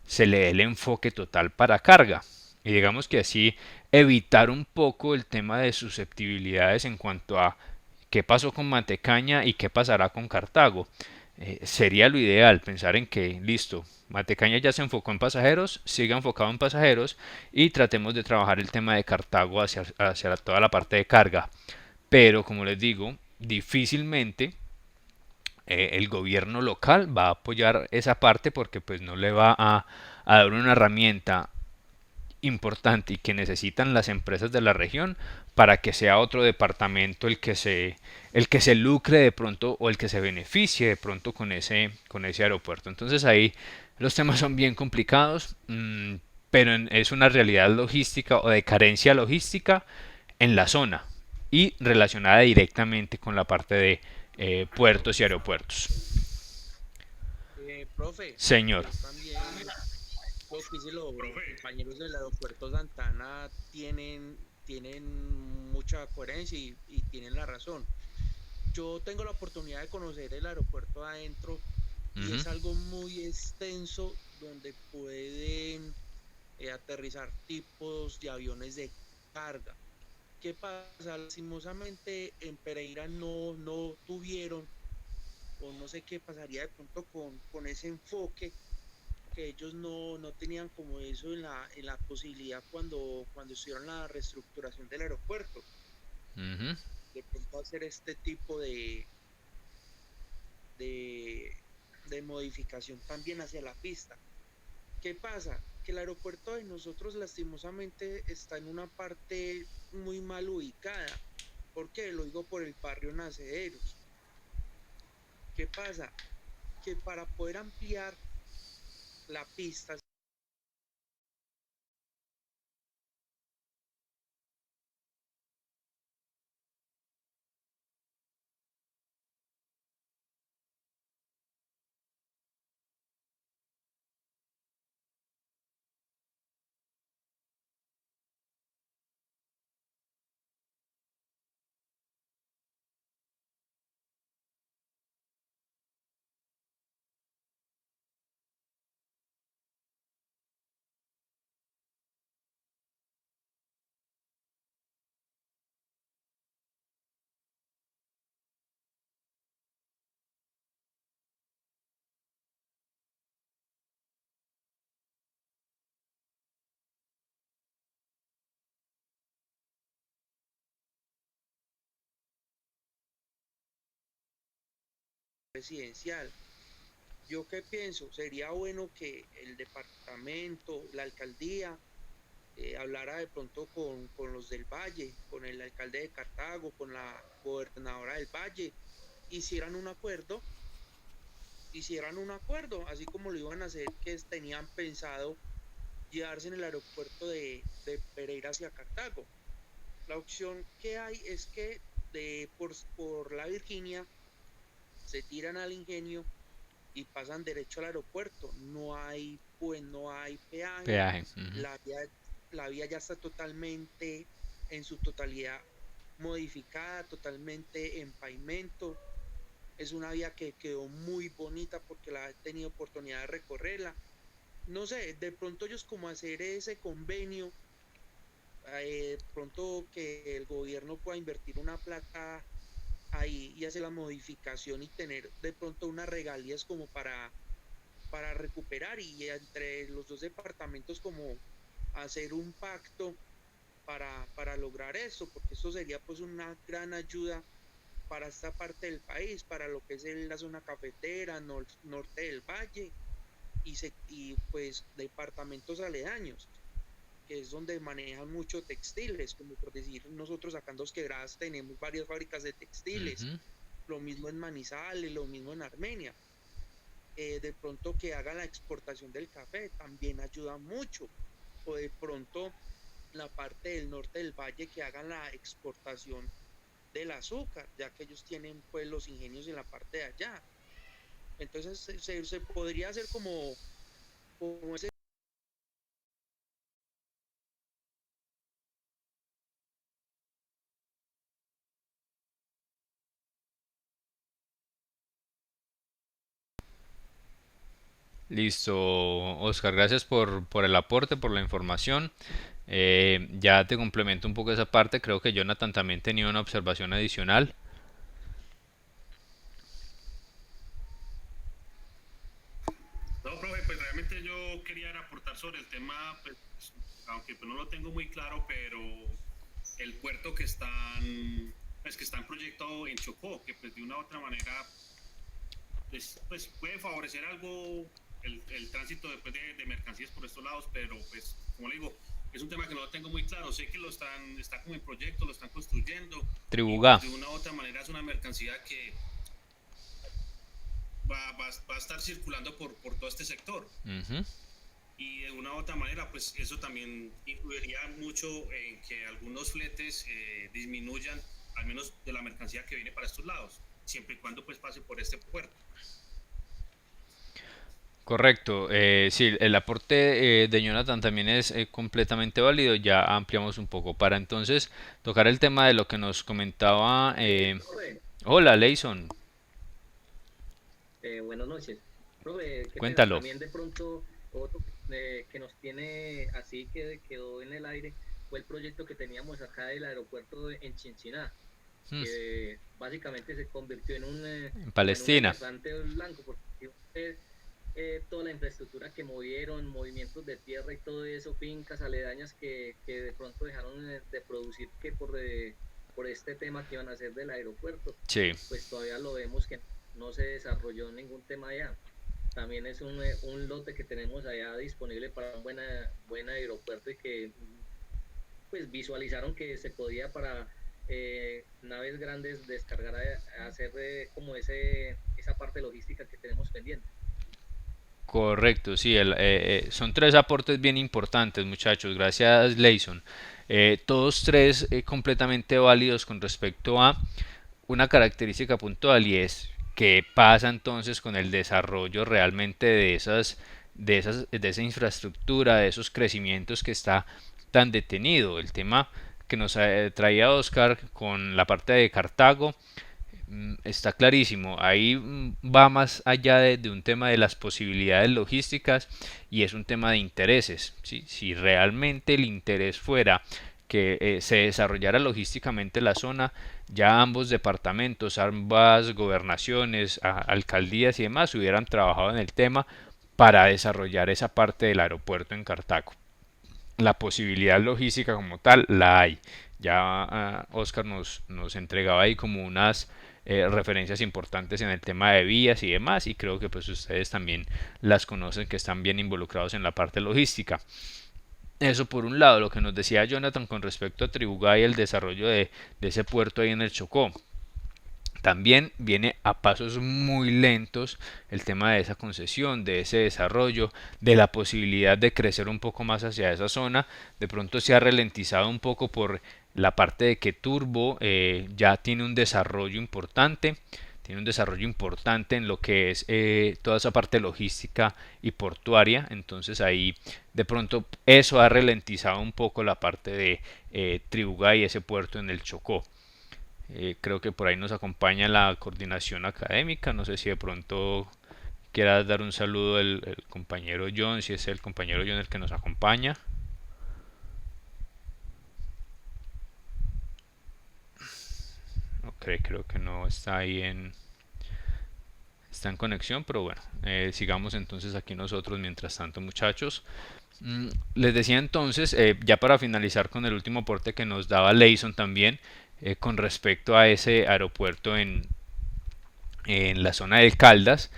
se le dé el enfoque total para carga. Y digamos que así evitar un poco el tema de susceptibilidades en cuanto a qué pasó con Matecaña y qué pasará con Cartago. Sería lo ideal pensar en que, listo, Matecaña ya se enfocó en pasajeros, siga enfocado en pasajeros y tratemos de trabajar el tema de Cartago hacia toda la parte de carga. Pero, como les digo, difícilmente el gobierno local va a apoyar esa parte porque pues no le va a dar una herramienta importante y que necesitan las empresas de la región para que sea otro departamento el que se lucre de pronto o el que se beneficie de pronto con ese aeropuerto. Entonces ahí los temas son bien complicados, pero es una realidad logística o de carencia logística en la zona y relacionada directamente con la parte de puertos y aeropuertos. Profe, Señor. yo también, lo que dicen los Profe, compañeros del aeropuerto Santana tienen mucha coherencia y tienen la razón. Yo tengo la oportunidad de conocer el aeropuerto adentro Uh y -huh. es algo muy extenso donde pueden aterrizar tipos de aviones de carga. ¿Qué pasa? Lastimosamente en Pereira no tuvieron, o no sé qué pasaría de pronto con ese enfoque, que ellos no tenían como eso en la posibilidad cuando hicieron la reestructuración del aeropuerto, Uh -huh. de pronto hacer este tipo de, de modificación también hacia la pista. ¿Qué pasa? Que el aeropuerto de nosotros lastimosamente está en una parte muy mal ubicada. ¿Por qué? Lo digo por el barrio Nacederos. ¿Qué pasa? Que para poder ampliar la pista residencial. Yo qué pienso, sería bueno que el departamento, la alcaldía, hablara de pronto con los del Valle, con el alcalde de Cartago, con la gobernadora del Valle, hicieran un acuerdo, así como lo iban a hacer, que tenían pensado llevarse en el aeropuerto de Pereira hacia Cartago. La opción que hay es que por la Virginia se tiran al ingenio y pasan derecho al aeropuerto. No hay peaje, Peaje. la vía, la vía ya está totalmente, en su totalidad, modificada, totalmente en pavimento. Es una vía que quedó muy bonita porque la he tenido oportunidad de recorrerla. No sé, de pronto ellos como hacer ese convenio, pronto que el gobierno pueda invertir una plata ahí y hacer la modificación y tener de pronto unas regalías como para recuperar y entre los dos departamentos como hacer un pacto para lograr eso, porque eso sería pues una gran ayuda para esta parte del país, para lo que es la zona cafetera, norte del valle y pues departamentos aledaños, que es donde manejan mucho textiles, como por decir, nosotros acá en Dos Quebradas tenemos varias fábricas de textiles, Ujú. lo mismo en Manizales, lo mismo en Armenia. De pronto que hagan la exportación del café también ayuda mucho, o de pronto la parte del norte del valle que hagan la exportación del azúcar, ya que ellos tienen pues los ingenios en la parte de allá. Entonces se podría hacer como ese. Listo, Oscar, gracias por el aporte, por la información. Ya te complemento un poco esa parte. Creo que Jonathan también tenía una observación adicional. No, profe, pues realmente yo quería aportar sobre el tema, pues, aunque pues no lo tengo muy claro, pero el puerto que están proyectado en Chocó, que pues de una u otra manera pues puede favorecer algo el tránsito después de mercancías por estos lados, pero pues como le digo, es un tema que no lo tengo muy claro. Sé que está como en proyecto, lo están construyendo y pues Tribugá. de una u otra manera es una mercancía que va a estar circulando por todo este sector. Ujú. Y de una u otra manera, pues eso también influiría mucho en que algunos fletes disminuyan, al menos de la mercancía que viene para estos lados, siempre y cuando pues pase por este puerto. Correcto. Sí, el aporte de Jonathan también es completamente válido. Ya ampliamos un poco para entonces tocar el tema de lo que nos comentaba. Profe, Hola, Leison. buenas noches. Profe, qué pena, Cuéntalo. también de pronto otro que nos tiene así que quedó en el aire fue el proyecto que teníamos acá del aeropuerto en Chinchiná, Hmm, que básicamente se convirtió En como en un Palestina. elefante blanco, porque toda la infraestructura que movieron, movimientos de tierra y todo eso, fincas aledañas que de pronto dejaron de producir que por este tema que iban a hacer del aeropuerto, Sí. pues todavía lo vemos que no se desarrolló ningún tema allá. También es un lote que tenemos allá disponible para un buen aeropuerto y que pues visualizaron que se podía para naves grandes descargar a hacer como esa parte logística que tenemos pendiente. Correcto, sí, son tres aportes bien importantes, muchachos. Gracias, Leison. Todos tres completamente válidos con respecto a una característica puntual y es qué pasa entonces con el desarrollo realmente de esa infraestructura, de esos crecimientos que está tan detenido. El tema que nos traía Oscar con la parte de Cartago está clarísimo. Ahí va más allá de un tema de las posibilidades logísticas y es un tema de intereses. ¿Sí? Si realmente el interés fuera que se desarrollara logísticamente la zona, ya ambos departamentos, ambas gobernaciones, alcaldías y demás hubieran trabajado en el tema para desarrollar esa parte del aeropuerto en Cartago. La posibilidad logística como tal la hay. Ya Oscar nos entregaba ahí como unas referencias importantes en el tema de vías y demás, y creo que pues ustedes también las conocen, que están bien involucrados en la parte logística. Eso por un lado. Lo que nos decía Jonathan con respecto a Tribugay y el desarrollo de ese puerto ahí en el Chocó. También viene a pasos muy lentos el tema de esa concesión, de ese desarrollo, de la posibilidad de crecer un poco más hacia esa zona. De pronto se ha ralentizado un poco por la parte de que Turbo ya tiene un desarrollo importante. Tiene un desarrollo importante en lo que es toda esa parte logística y portuaria. Entonces ahí de pronto eso ha ralentizado un poco la parte de Tribugay y ese puerto en el Chocó. Creo que por ahí nos acompaña la coordinación académica. No sé si de pronto quiera dar un saludo el compañero John, si es el compañero John el que nos acompaña. Ok, creo que no está ahí está en conexión, pero bueno, sigamos entonces aquí nosotros mientras tanto, muchachos. Les decía entonces, ya para finalizar con el último aporte que nos daba Leison también, con respecto a ese aeropuerto en la zona del Caldas.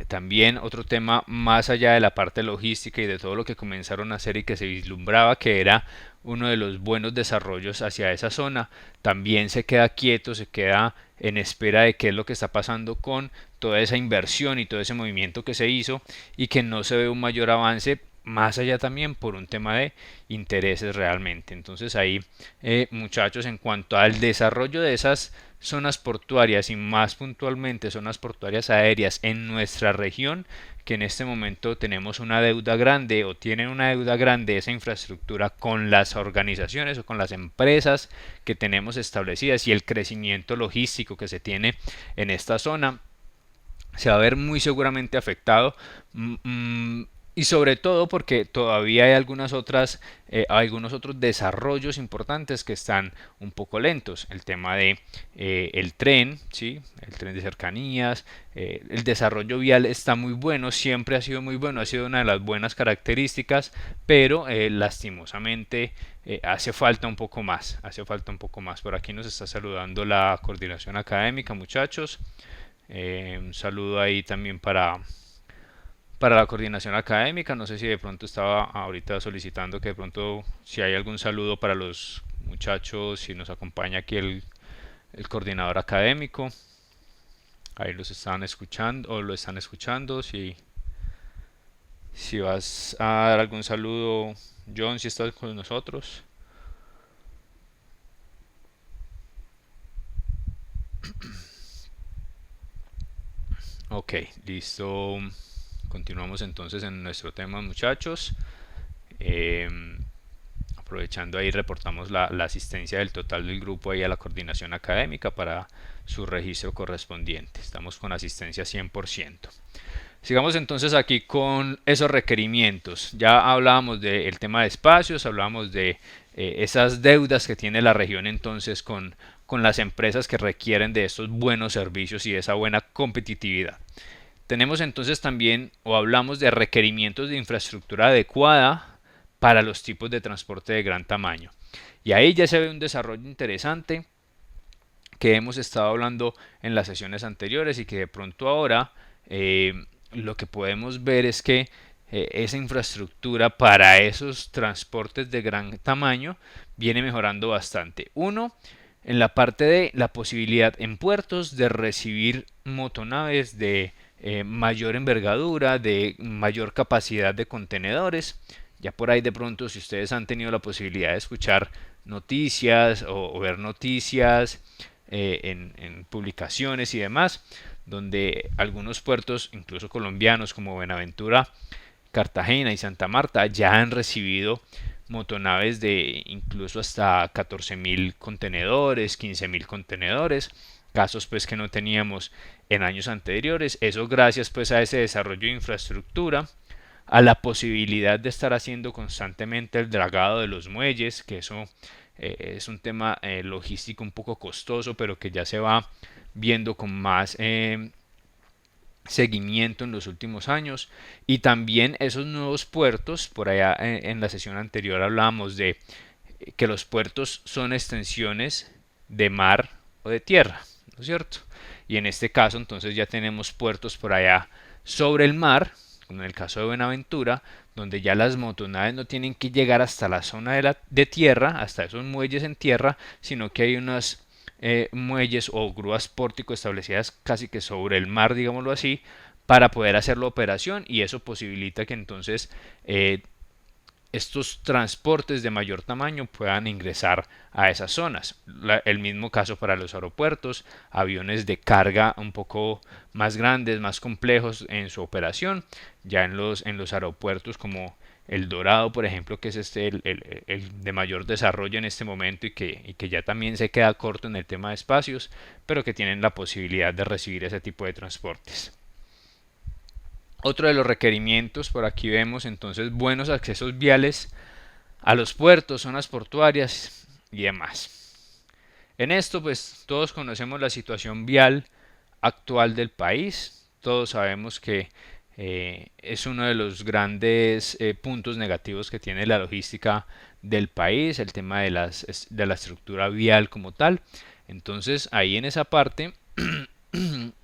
También otro tema más allá de la parte logística y de todo lo que comenzaron a hacer y que se vislumbraba que era uno de los buenos desarrollos hacia esa zona, también se queda quieto, se queda en espera de qué es lo que está pasando con toda esa inversión y todo ese movimiento que se hizo, y que no se ve un mayor avance más allá también por un tema de intereses realmente. Entonces ahí, muchachos, en cuanto al desarrollo de esas zonas portuarias y más puntualmente zonas portuarias aéreas en nuestra región, que en este momento tenemos una deuda grande o tienen una deuda grande esa infraestructura con las organizaciones o con las empresas que tenemos establecidas, y el crecimiento logístico que se tiene en esta zona se va a ver muy seguramente afectado. Y sobre todo porque todavía hay algunos otros desarrollos importantes que están un poco lentos. El tema de el tren, ¿sí? El tren de cercanías, el desarrollo vial está muy bueno, siempre ha sido muy bueno, ha sido una de las buenas características, pero lastimosamente hace falta un poco más, Por aquí nos está saludando la coordinación académica, muchachos. Un saludo ahí también para la coordinación académica. No sé si de pronto estaba ahorita solicitando que de pronto si hay algún saludo para los muchachos, si nos acompaña aquí el coordinador académico. Ahí los están escuchando o lo están escuchando. Si vas a dar algún saludo, John, si estás con nosotros. Ok, listo. Continuamos entonces en nuestro tema, muchachos. Aprovechando ahí, reportamos la asistencia del total del grupo ahí a la coordinación académica para su registro correspondiente. Estamos con asistencia 100%. Sigamos entonces aquí con esos requerimientos. Ya hablábamos del tema de espacios, hablábamos de esas deudas que tiene la región entonces con las empresas que requieren de estos buenos servicios y de esa buena competitividad. Tenemos entonces también, o hablamos de requerimientos de infraestructura adecuada para los tipos de transporte de gran tamaño. Y ahí ya se ve un desarrollo interesante que hemos estado hablando en las sesiones anteriores, y que de pronto ahora lo que podemos ver es que esa infraestructura para esos transportes de gran tamaño viene mejorando bastante. Uno, en la parte de la posibilidad en puertos de recibir motonaves de mayor envergadura, de mayor capacidad de contenedores. Ya por ahí de pronto, si ustedes han tenido la posibilidad de escuchar noticias o ver noticias en publicaciones y demás, donde algunos puertos, incluso colombianos como Buenaventura, Cartagena y Santa Marta, ya han recibido motonaves de incluso hasta 14.000 contenedores, 15.000 contenedores, casos pues que no teníamos en años anteriores. Eso gracias pues a ese desarrollo de infraestructura, a la posibilidad de estar haciendo constantemente el dragado de los muelles, que eso es un tema logístico un poco costoso, pero que ya se va viendo con más seguimiento en los últimos años. Y también esos nuevos puertos, por allá en la sesión anterior hablábamos de que los puertos son extensiones de mar o de tierra. ¿no es cierto? Y en este caso entonces ya tenemos puertos por allá sobre el mar, como en el caso de Buenaventura, donde ya las motonaves no tienen que llegar hasta la zona de tierra, hasta esos muelles en tierra, sino que hay unas muelles o grúas pórtico establecidas casi que sobre el mar, digámoslo así, para poder hacer la operación, y eso posibilita que entonces estos transportes de mayor tamaño puedan ingresar a esas zonas. El mismo caso para los aeropuertos, aviones de carga un poco más grandes, más complejos en su operación, ya en los aeropuertos como el Dorado, por ejemplo, que es el de mayor desarrollo en este momento y que ya también se queda corto en el tema de espacios, pero que tienen la posibilidad de recibir ese tipo de transportes. Otro de los requerimientos, por aquí vemos entonces buenos accesos viales a los puertos, zonas portuarias y demás. En esto pues todos conocemos la situación vial actual del país, todos sabemos que es uno de los grandes puntos negativos que tiene la logística del país, el tema de la estructura vial como tal. Entonces ahí en esa parte,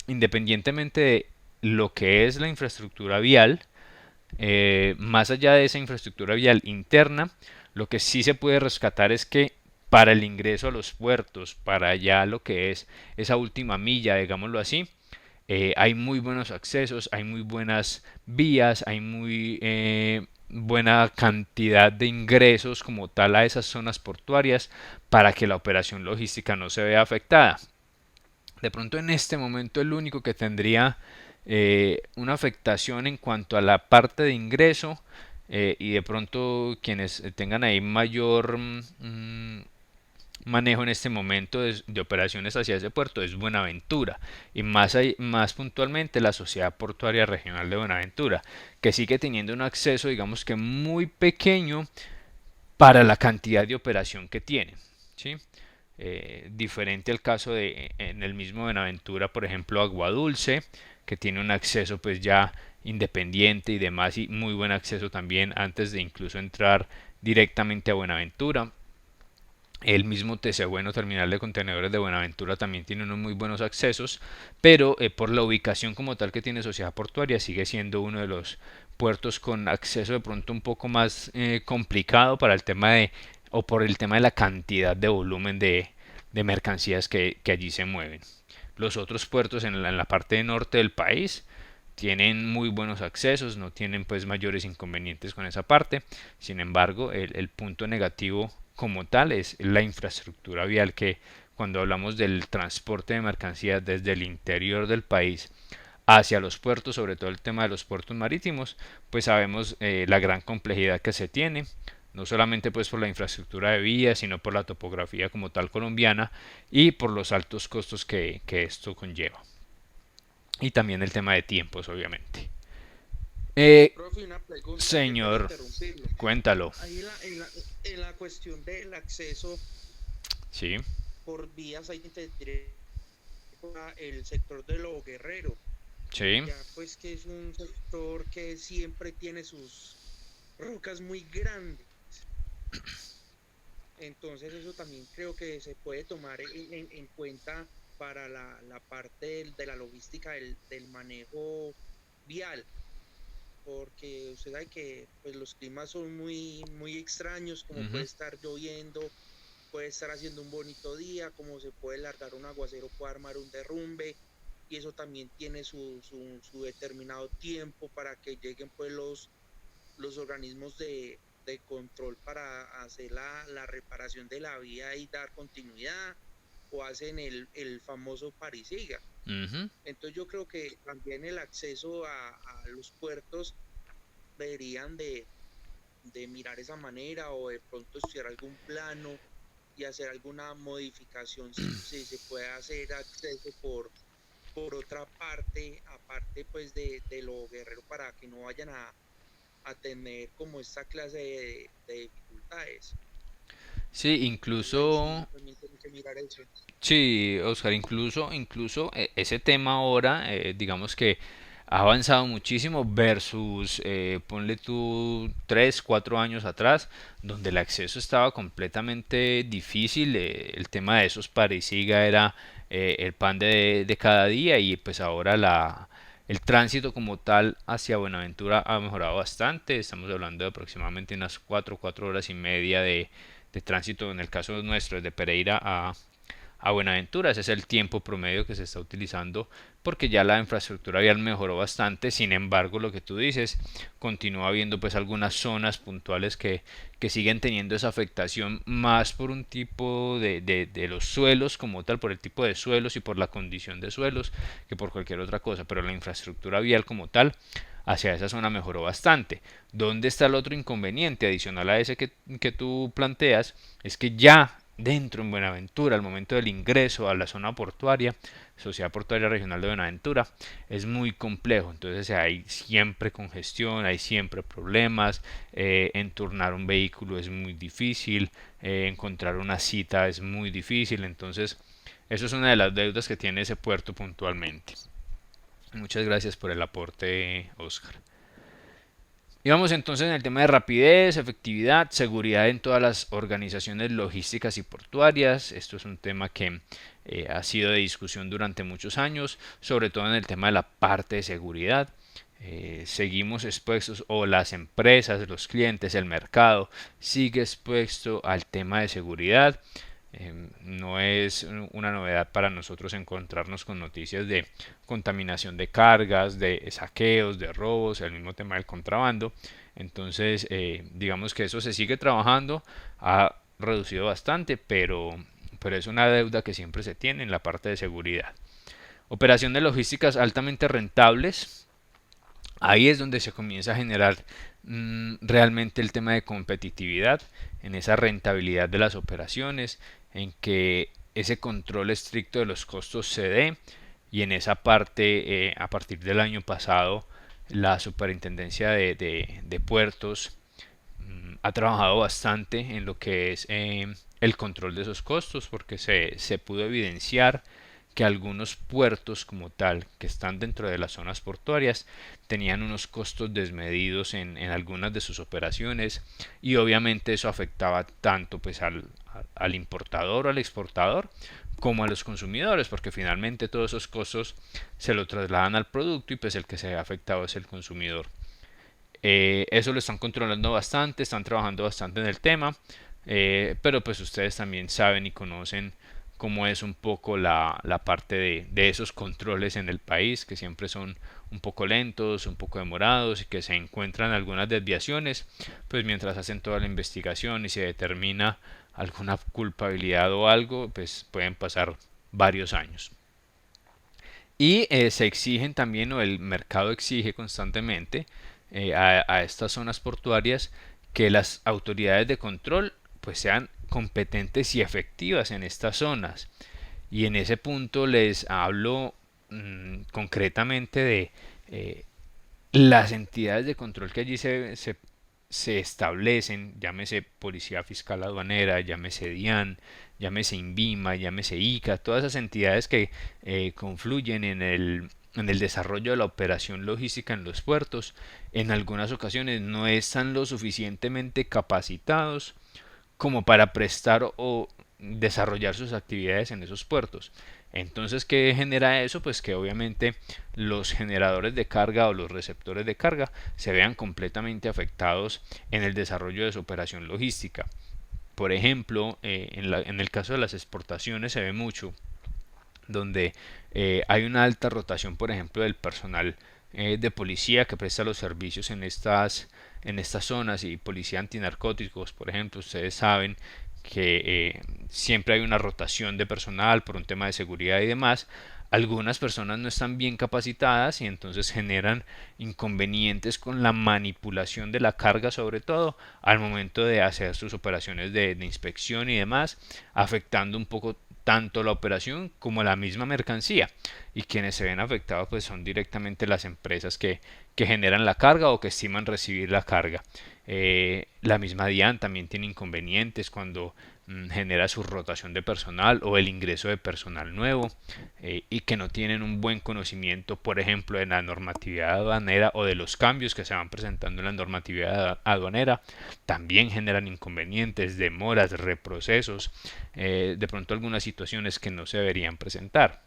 independientemente de lo que es la infraestructura vial, más allá de esa infraestructura vial interna, lo que sí se puede rescatar es que para el ingreso a los puertos, para allá lo que es esa última milla, digámoslo así, hay muy buenos accesos, hay muy buenas vías, hay muy buena cantidad de ingresos como tal a esas zonas portuarias para que la operación logística no se vea afectada. De pronto en este momento el único que tendría una afectación en cuanto a la parte de ingreso y de pronto quienes tengan ahí mayor manejo en este momento de operaciones hacia ese puerto es Buenaventura, y más puntualmente la Sociedad Portuaria Regional de Buenaventura, que sigue teniendo un acceso digamos que muy pequeño para la cantidad de operación que tiene, ¿sí? Diferente al caso de en el mismo Buenaventura, por ejemplo, Aguadulce, que tiene un acceso pues ya independiente y demás, y muy buen acceso también antes de incluso entrar directamente a Buenaventura. El mismo TC Bueno, terminal de contenedores de Buenaventura, también tiene unos muy buenos accesos, pero por la ubicación como tal que tiene Sociedad Portuaria sigue siendo uno de los puertos con acceso de pronto un poco más complicado para el tema o por el tema de la cantidad de volumen de mercancías que allí se mueven. Los otros puertos en la parte norte del país tienen muy buenos accesos, no tienen pues mayores inconvenientes con esa parte. Sin embargo, el punto negativo como tal es la infraestructura vial, que cuando hablamos del transporte de mercancías desde el interior del país hacia los puertos, sobre todo el tema de los puertos marítimos, pues sabemos la gran complejidad que se tiene, no solamente pues por la infraestructura de vías, sino por la topografía como tal colombiana y por los altos costos que esto conlleva. Y también el tema de tiempos, obviamente. Profe, una pregunta, qué pena Señor, interrumpirlo. cuéntalo. Ahí en la cuestión del acceso Sí, por vías, hay que entender el sector de Lo Guerrero, sí, ya pues que es un sector que siempre tiene sus rocas muy grandes. Entonces eso también creo que se puede tomar en cuenta para la parte de la logística del manejo vial, porque usted sabe que pues, los climas son muy extraños, como puede estar lloviendo, puede estar haciendo un bonito día, como se puede largar un aguacero, puede armar un derrumbe, y eso también tiene su determinado tiempo para que lleguen pues los organismos de control para hacer la reparación de la vía y dar continuidad, o hacen el famoso parisiga. Entonces yo creo que también el acceso a los puertos deberían de mirar esa manera, o de pronto estudiar algún plano y hacer alguna modificación si se puede hacer acceso por otra parte, aparte pues de Lo Guerrero, para que no vayan a tener como esta clase de dificultades. sí, Entonces incluso, sí, también tienen que mirar eso. sí, Oscar, incluso ese tema ahora, digamos que ha avanzado muchísimo versus, ponle tú, 3 4 años atrás, donde el acceso estaba completamente difícil. El tema de esos parisiga era el pan de cada día, y pues ahora el tránsito como tal hacia Buenaventura ha mejorado bastante. Estamos hablando de aproximadamente unas 4 horas y media de tránsito en el caso nuestro, desde Pereira a Buenaventura. Ese es el tiempo promedio que se está utilizando, porque ya la infraestructura vial mejoró bastante. Sin embargo, lo que tú dices, continúa habiendo pues algunas zonas puntuales que siguen teniendo esa afectación, más por un tipo de los suelos como tal, por el tipo de suelos y por la condición de suelos, que por cualquier otra cosa. Pero la infraestructura vial como tal hacia esa zona mejoró bastante. ¿Dónde está el otro inconveniente adicional a ese que tú planteas? Es que ya dentro en Buenaventura, al momento del ingreso a la zona portuaria, Sociedad Portuaria Regional de Buenaventura, es muy complejo. Entonces hay siempre congestión, hay siempre problemas, enturnar un vehículo es muy difícil, encontrar una cita es muy difícil. Entonces eso es una de las deudas que tiene ese puerto puntualmente. Muchas gracias por el aporte, Oscar. Y vamos entonces en el tema de rapidez, efectividad, seguridad en todas las organizaciones logísticas y portuarias. Esto es un tema que ha sido de discusión durante muchos años, sobre todo en el tema de la parte de seguridad. Seguimos expuestos, o las empresas, los clientes, el mercado sigue expuesto al tema de seguridad. No es una novedad para nosotros encontrarnos con noticias de contaminación de cargas, de saqueos, de robos, el mismo tema del contrabando. Entonces, digamos que eso se sigue trabajando, ha reducido bastante, pero es una deuda que siempre se tiene en la parte de seguridad. Operación de logísticas altamente rentables. Ahí es donde se comienza a generar realmente el tema de competitividad, en esa rentabilidad de las operaciones, en que ese control estricto de los costos se dé. Y en esa parte, a partir del año pasado, la Superintendencia de Puertos ha trabajado bastante en lo que es el control de esos costos, porque se pudo evidenciar que algunos puertos como tal, que están dentro de las zonas portuarias, tenían unos costos desmedidos en algunas de sus operaciones, y obviamente eso afectaba tanto pues al importador o al exportador, como a los consumidores, porque finalmente todos esos costos se lo trasladan al producto, y pues el que se ve afectado es el consumidor. Eso lo están controlando bastante, están trabajando bastante en el tema, pero pues ustedes también saben y conocen cómo es un poco la parte de esos controles en el país, que siempre son un poco lentos, un poco demorados, y que se encuentran algunas desviaciones, pues mientras hacen toda la investigación y se determina alguna culpabilidad o algo, pues pueden pasar varios años. Y se exigen también, o el mercado exige constantemente a estas zonas portuarias, que las autoridades de control pues sean competentes y efectivas en estas zonas. Y en ese punto les hablo concretamente de las entidades de control que allí se establecen, llámese Policía Fiscal Aduanera, llámese DIAN, llámese INVIMA, llámese ICA, todas esas entidades que confluyen en el desarrollo de la operación logística en los puertos. En algunas ocasiones no están lo suficientemente capacitados como para prestar o desarrollar sus actividades en esos puertos. Entonces, ¿qué genera eso? Pues que obviamente los generadores de carga o los receptores de carga se vean completamente afectados en el desarrollo de su operación logística. Por ejemplo, en el caso de las exportaciones se ve mucho, donde hay una alta rotación, por ejemplo, del personal de policía que presta los servicios en estas zonas, y policía antinarcóticos, por ejemplo. Ustedes saben que siempre hay una rotación de personal por un tema de seguridad y demás. Algunas personas no están bien capacitadas, y entonces generan inconvenientes con la manipulación de la carga, sobre todo al momento de hacer sus operaciones de inspección y demás, afectando un poco tanto la operación como la misma mercancía. Y quienes se ven afectados pues son directamente las empresas que que generan la carga o que estiman recibir la carga. La misma DIAN también tiene inconvenientes cuando genera su rotación de personal o el ingreso de personal nuevo y que no tienen un buen conocimiento, por ejemplo, de la normatividad aduanera o de los cambios que se van presentando en la normatividad aduanera. También generan inconvenientes, demoras, reprocesos, de pronto algunas situaciones que no se deberían presentar.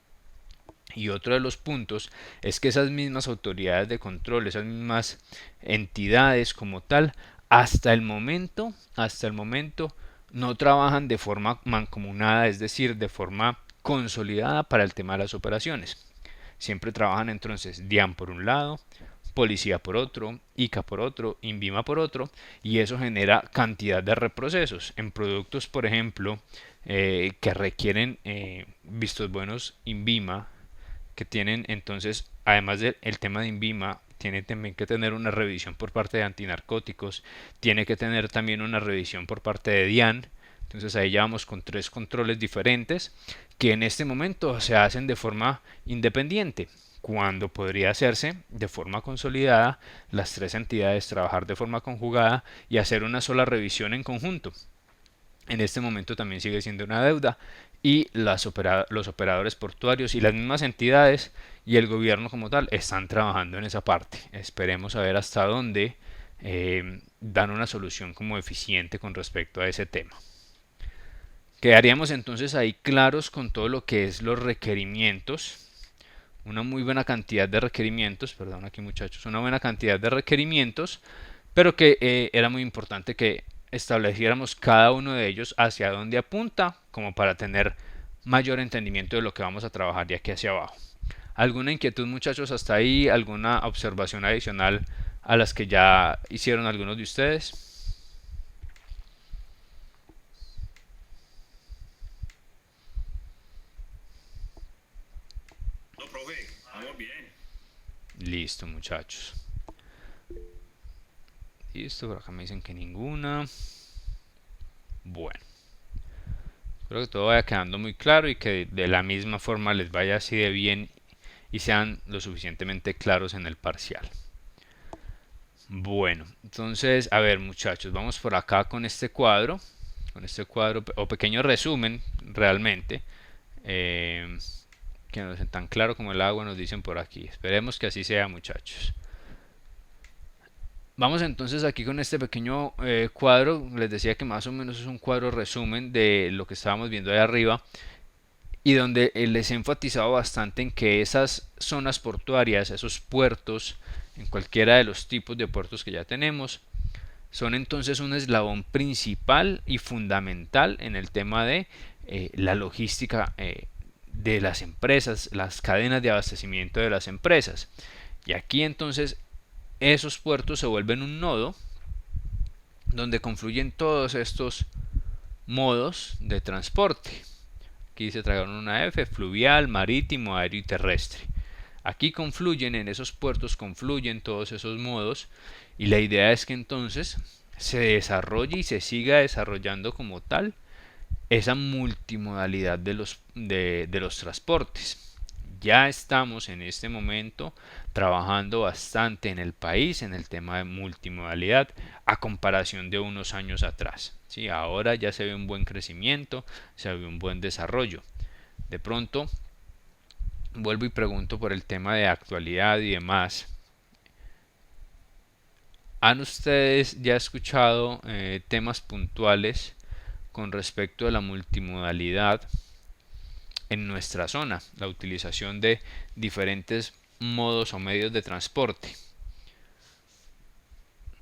Y otro de los puntos es que esas mismas autoridades de control, esas mismas entidades como tal, hasta el momento no trabajan de forma mancomunada, es decir, de forma consolidada para el tema de las operaciones. Siempre trabajan entonces DIAN por un lado, Policía por otro, ICA por otro, INVIMA por otro, y eso genera cantidad de reprocesos en productos, por ejemplo, que requieren vistos buenos INVIMA, que tienen entonces, además del tema de INVIMA, tiene también que tener una revisión por parte de antinarcóticos, tiene que tener también una revisión por parte de DIAN. Entonces ahí ya vamos con 3 controles diferentes que en este momento se hacen de forma independiente, cuando podría hacerse de forma consolidada, las 3 entidades trabajar de forma conjugada y hacer una sola revisión en conjunto. En este momento también sigue siendo una deuda y los operadores portuarios y las mismas entidades y el gobierno como tal están trabajando en esa parte. Esperemos a ver hasta dónde dan una solución como eficiente con respecto a ese tema. Quedaríamos entonces ahí claros con todo lo que es los requerimientos. Una muy buena cantidad de requerimientos, perdón aquí muchachos, una buena cantidad de requerimientos, pero que era muy importante que estableciéramos cada uno de ellos hacia dónde apunta, como para tener mayor entendimiento de lo que vamos a trabajar de aquí hacia abajo. ¿Alguna inquietud muchachos hasta ahí? ¿Alguna observación adicional a las que ya hicieron algunos de ustedes? No, profe, vamos bien. Listo muchachos. Listo, por acá me dicen que ninguna. Bueno, espero que todo vaya quedando muy claro y que de la misma forma les vaya así de bien y sean lo suficientemente claros en el parcial. Bueno, entonces, a ver muchachos, vamos por acá con este cuadro o pequeño resumen realmente, que no es tan claro como el agua, nos dicen por aquí. Esperemos que así sea muchachos. Vamos entonces aquí con este pequeño cuadro. Les decía que más o menos es un cuadro resumen de lo que estábamos viendo ahí arriba y donde les he enfatizado bastante en que esas zonas portuarias, esos puertos, en cualquiera de los tipos de puertos que ya tenemos, son entonces un eslabón principal y fundamental en el tema de la logística de las empresas, las cadenas de abastecimiento de las empresas. Y aquí entonces esos puertos se vuelven un nodo donde confluyen todos estos modos de transporte. Aquí se tragaron una F: fluvial, marítimo, aéreo y terrestre. Aquí confluyen, en esos puertos confluyen todos esos modos, y la idea es que entonces se desarrolle y se siga desarrollando como tal esa multimodalidad de los transportes. Ya estamos en este momento trabajando bastante en el país en el tema de multimodalidad a comparación de unos años atrás. ¿Sí? Ahora ya se ve un buen crecimiento, se ve un buen desarrollo. De pronto, vuelvo y pregunto por el tema de actualidad y demás. ¿Han ustedes ya escuchado temas puntuales con respecto a la multimodalidad en nuestra zona, la utilización de diferentes modos o medios de transporte?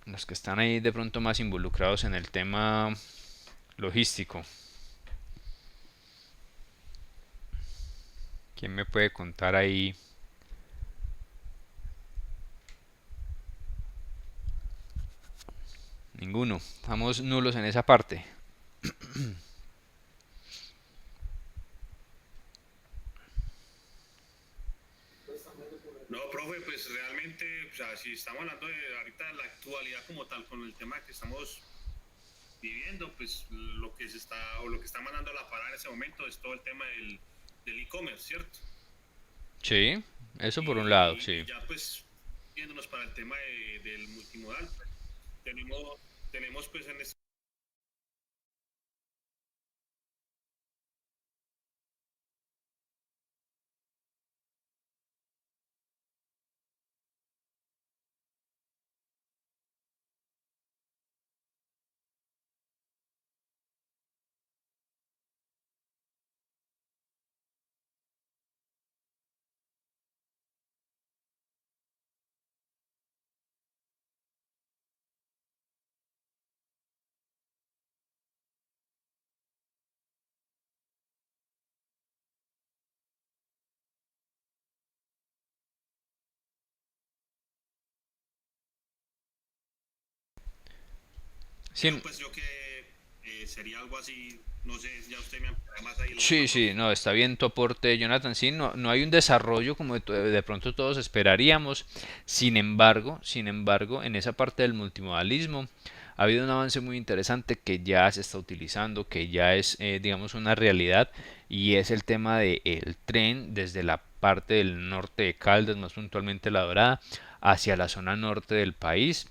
Los que están ahí de pronto más involucrados en el tema logístico, ¿quién me puede contar ahí? Ninguno, estamos nulos en esa parte. No, profe, pues realmente, o sea, si estamos hablando de ahorita la actualidad como tal, con el tema que estamos viviendo, pues lo que se está, o lo que está mandando a la parada en ese momento es todo el tema del e-commerce, ¿cierto? Sí, eso por un lado, sí. Ya pues yéndonos para el tema del multimodal, tenemos, tenemos pues en este creo Sí, pues yo que sería algo así, no sé, ya usted me ampliará más ahí el tema, sí, profe. sí, no, está bien tu aporte, Jonathan. Sí, no, no hay un desarrollo como de pronto todos esperaríamos. Sin embargo, en esa parte del multimodalismo ha habido un avance muy interesante que ya se está utilizando, que ya es, digamos, una realidad, y es el tema del tren desde la parte del norte de Caldas, más puntualmente La Dorada, hacia la zona norte del país,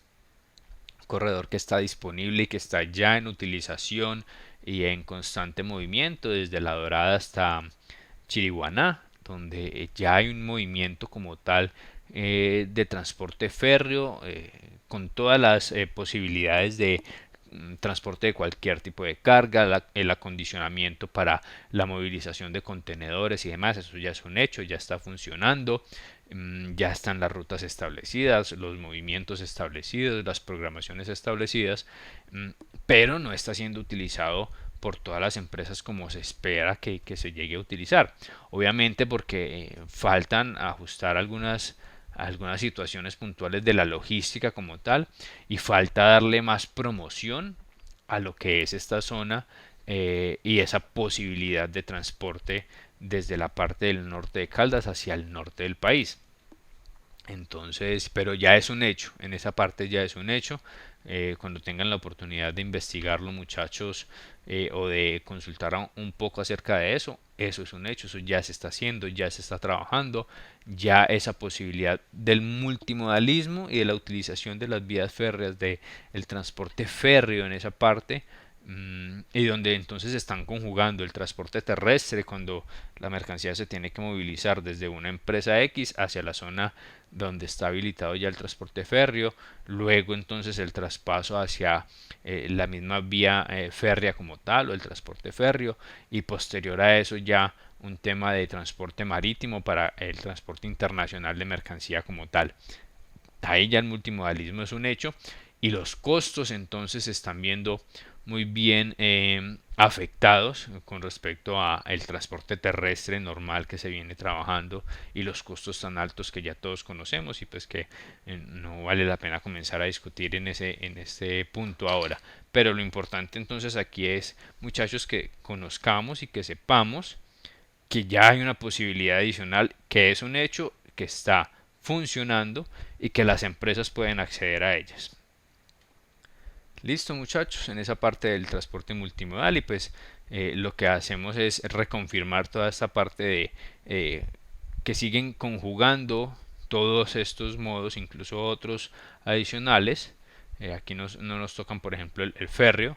corredor que está disponible y que está ya en utilización y en constante movimiento desde La Dorada hasta Chiriguaná, donde ya hay un movimiento como tal de transporte férreo con todas las posibilidades de transporte de cualquier tipo de carga, el acondicionamiento para la movilización de contenedores y demás, eso ya es un hecho, ya está funcionando, ya están las rutas establecidas, los movimientos establecidos, las programaciones establecidas, mm, pero no está siendo utilizado por todas las empresas como se espera que se llegue a utilizar. Obviamente porque faltan ajustar algunas situaciones puntuales de la logística como tal, y falta darle más promoción a lo que es esta zona y esa posibilidad de transporte desde la parte del norte de Caldas hacia el norte del país. Entonces, pero ya es un hecho, en esa parte ya es un hecho. Cuando tengan la oportunidad de investigarlo, muchachos, o de consultar un poco acerca de eso es un hecho, eso ya se está haciendo, ya se está trabajando, ya esa posibilidad del multimodalismo y de la utilización de las vías férreas, de el transporte férreo en esa parte, y donde entonces están conjugando el transporte terrestre cuando la mercancía se tiene que movilizar desde una empresa X hacia la zona donde está habilitado ya el transporte férreo, luego entonces el traspaso hacia la misma vía férrea como tal o el transporte férreo, y posterior a eso ya un tema de transporte marítimo para el transporte internacional de mercancía como tal. Ahí ya el multimodalismo es un hecho, y los costos entonces se están viendo muy bien afectados con respecto a el transporte terrestre normal que se viene trabajando, y los costos tan altos que ya todos conocemos, y pues que no vale la pena comenzar a discutir en este punto ahora. Pero lo importante entonces aquí es, muchachos, que conozcamos y que sepamos que ya hay una posibilidad adicional, que es un hecho, que está funcionando y que las empresas pueden acceder a ellas. Listo, muchachos, en esa parte del transporte multimodal, y pues lo que hacemos es reconfirmar toda esta parte de que siguen conjugando todos estos modos, incluso otros adicionales. Aquí no nos tocan, por ejemplo, el férreo,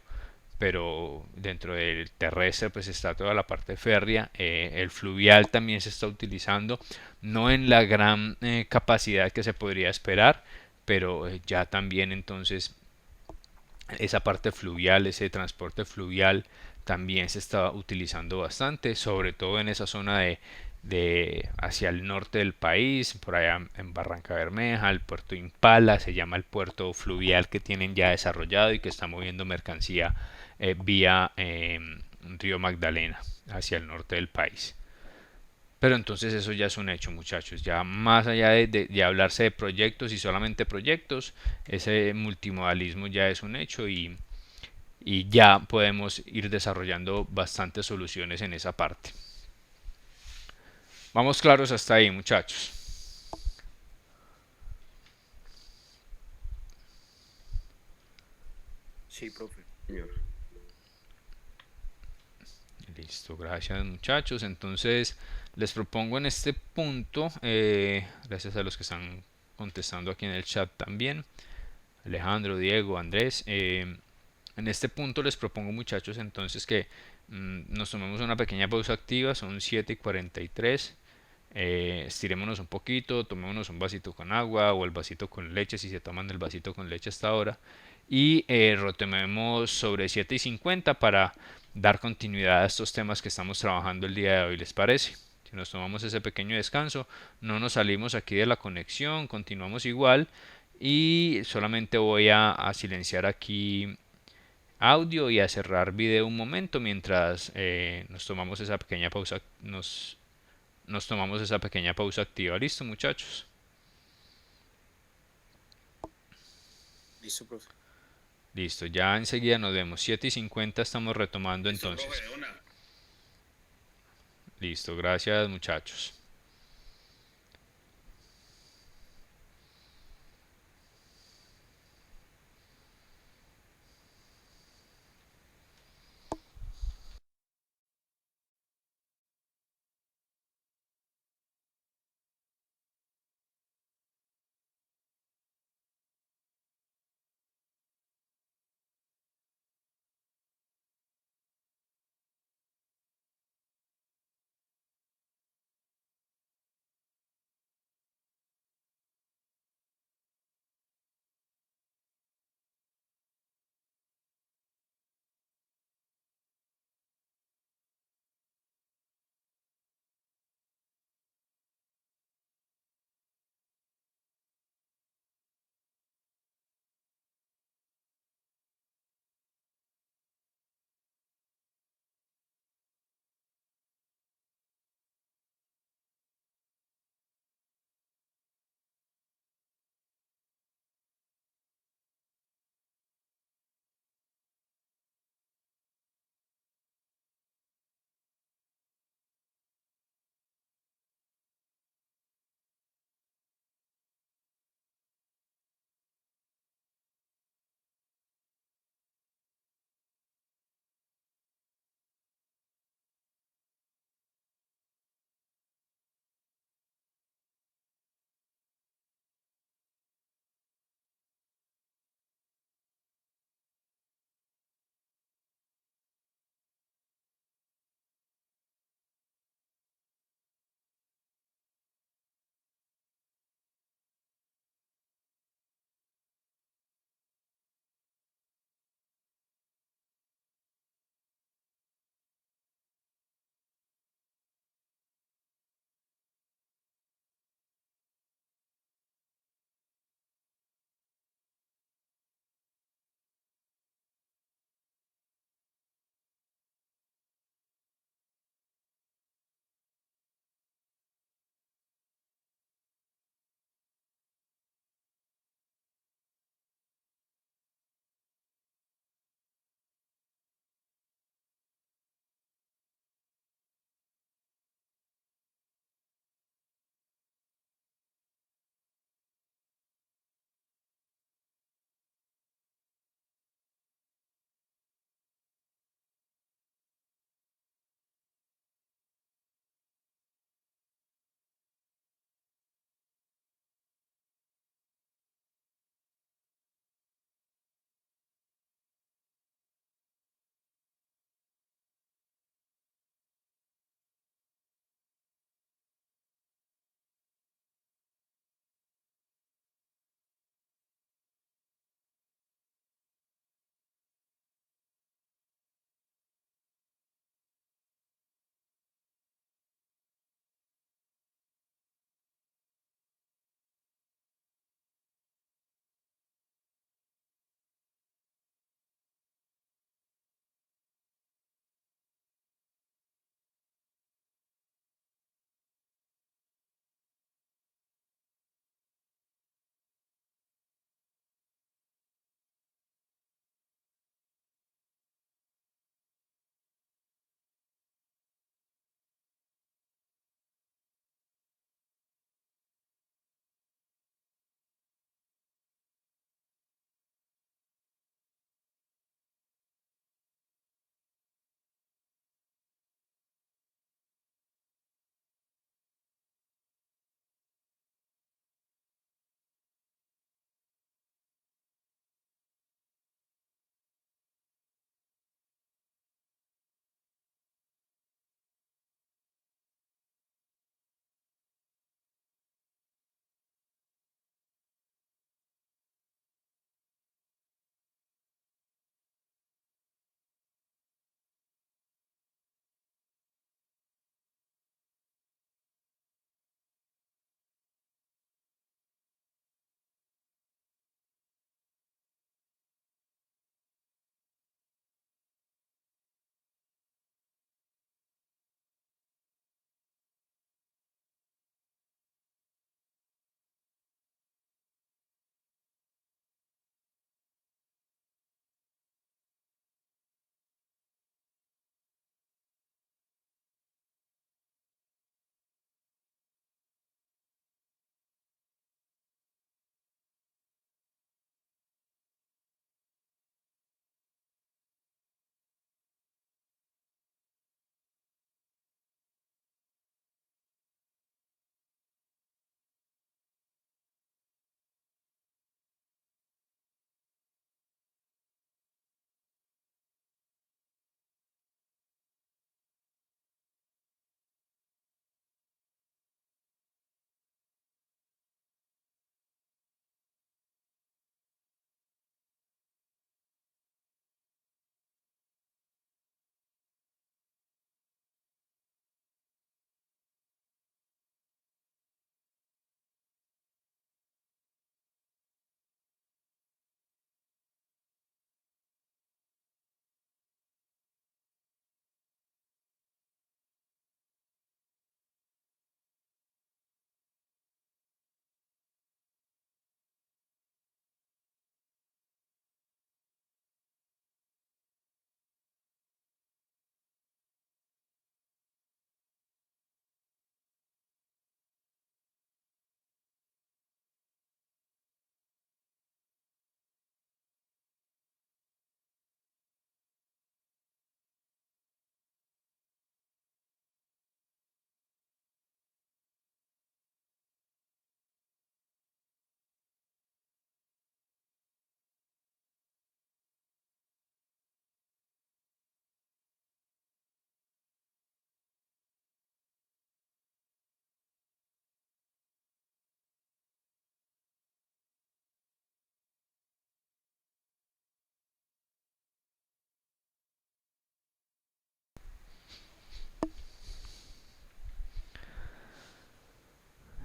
pero dentro del terrestre pues está toda la parte férrea. El fluvial también se está utilizando, no en la gran capacidad que se podría esperar, pero ya también entonces esa parte fluvial, ese transporte fluvial también se está utilizando bastante, sobre todo en esa zona de hacia el norte del país, por allá en Barranca Bermeja, el puerto Impala, se llama el puerto fluvial que tienen ya desarrollado y que está moviendo mercancía vía Río Magdalena hacia el norte del país. Pero entonces eso ya es un hecho, muchachos. Ya más allá de hablarse de proyectos y solamente proyectos, ese multimodalismo ya es un hecho, y ya podemos ir desarrollando bastantes soluciones en esa parte. Vamos claros hasta ahí, muchachos. Sí, profe. Señor. Listo, gracias, muchachos. Entonces les propongo en este punto, gracias a los que están contestando aquí en el chat también. Alejandro, Diego, Andrés. En este punto les propongo, muchachos, entonces que nos tomemos una pequeña pausa activa. Son 7:43. Estirémonos un poquito, tomémonos un vasito con agua o el vasito con leche si se toman el vasito con leche hasta ahora, y retomemos sobre 7:50 para dar continuidad a estos temas que estamos trabajando el día de hoy. ¿Les parece? Si nos tomamos ese pequeño descanso, no nos salimos aquí de la conexión, continuamos igual, y solamente voy a silenciar aquí audio y a cerrar video un momento mientras nos tomamos esa pequeña pausa, nos tomamos esa pequeña pausa activa. ¿Listo, muchachos? Listo, profe. Listo, ya enseguida nos vemos. 7:50 estamos retomando Listo, entonces. profe, de una. Listo, gracias, muchachos.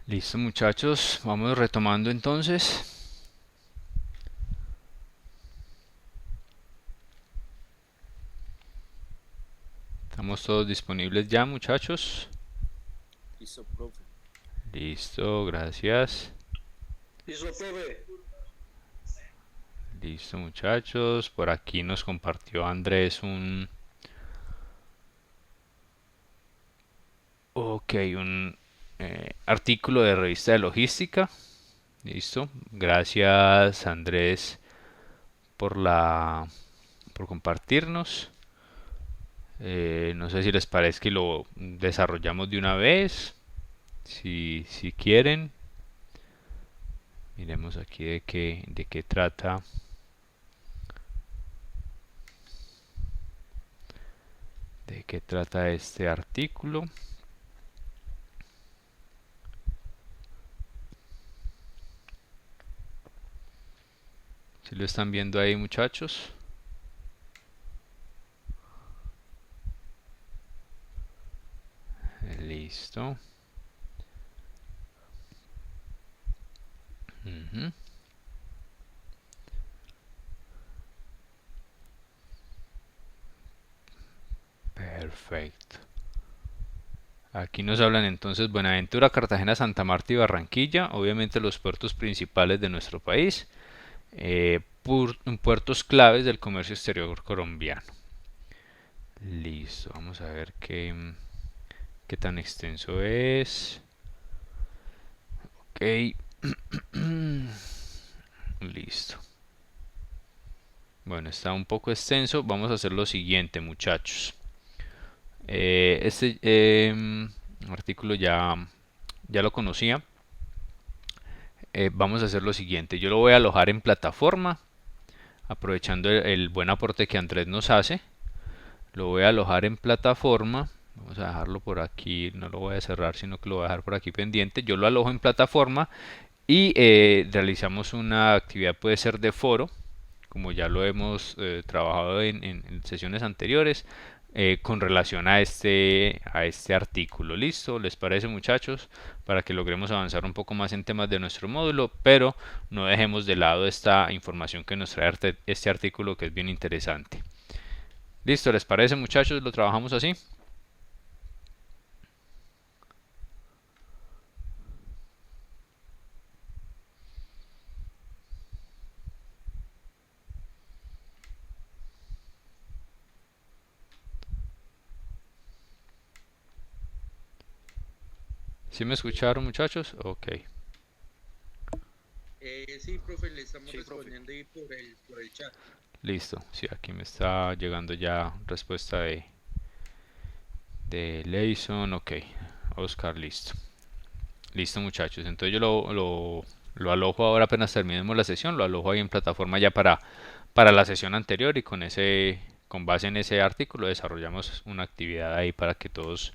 Listo, muchachos, vamos retomando entonces. Estamos todos disponibles ya, muchachos. Listo, profe. Listo, gracias. Listo, profe. Listo, muchachos. Por aquí nos compartió Andrés un... Ok, un artículo de revista de logística. Listo. Gracias, Andrés, por por compartirnos. No sé si les parece que lo desarrollamos de una vez. Si quieren. Miremos aquí de qué trata. ¿De qué trata este artículo? Si lo están viendo ahí, muchachos. Listo. Ujú. Perfecto. Aquí nos hablan entonces Buenaventura, Cartagena, Santa Marta y Barranquilla, obviamente los puertos principales de nuestro país, puertos claves del comercio exterior colombiano. Listo, vamos a ver qué tan extenso es. Ok. Listo. Bueno, está un poco extenso. Vamos a hacer lo siguiente, muchachos. Este artículo ya lo conocía. Vamos a hacer lo siguiente. Yo lo voy a alojar en plataforma, aprovechando el buen aporte que Andrés nos hace. Lo voy a alojar en plataforma. Vamos a dejarlo por aquí. No lo voy a cerrar, sino que lo voy a dejar por aquí pendiente. Yo lo alojo en plataforma y realizamos una actividad, puede ser de foro, como ya lo hemos trabajado en sesiones anteriores, con relación a este artículo. Listo, ¿les parece, muchachos? Para que logremos avanzar un poco más en temas de nuestro módulo, pero no dejemos de lado esta información que nos trae este artículo, que es bien interesante. Listo, ¿les parece, muchachos? ¿Lo trabajamos así? ¿Sí me escucharon, muchachos? Ok. Sí, profe, le estamos Sí, profe. respondiendo ahí por el chat. Listo. Sí, aquí me está llegando ya respuesta de Leison. Ok. Oscar, listo. Listo, muchachos. Entonces yo lo alojo ahora, apenas terminemos la sesión, lo alojo ahí en plataforma ya para la sesión anterior, y con base en ese artículo desarrollamos una actividad ahí para que todos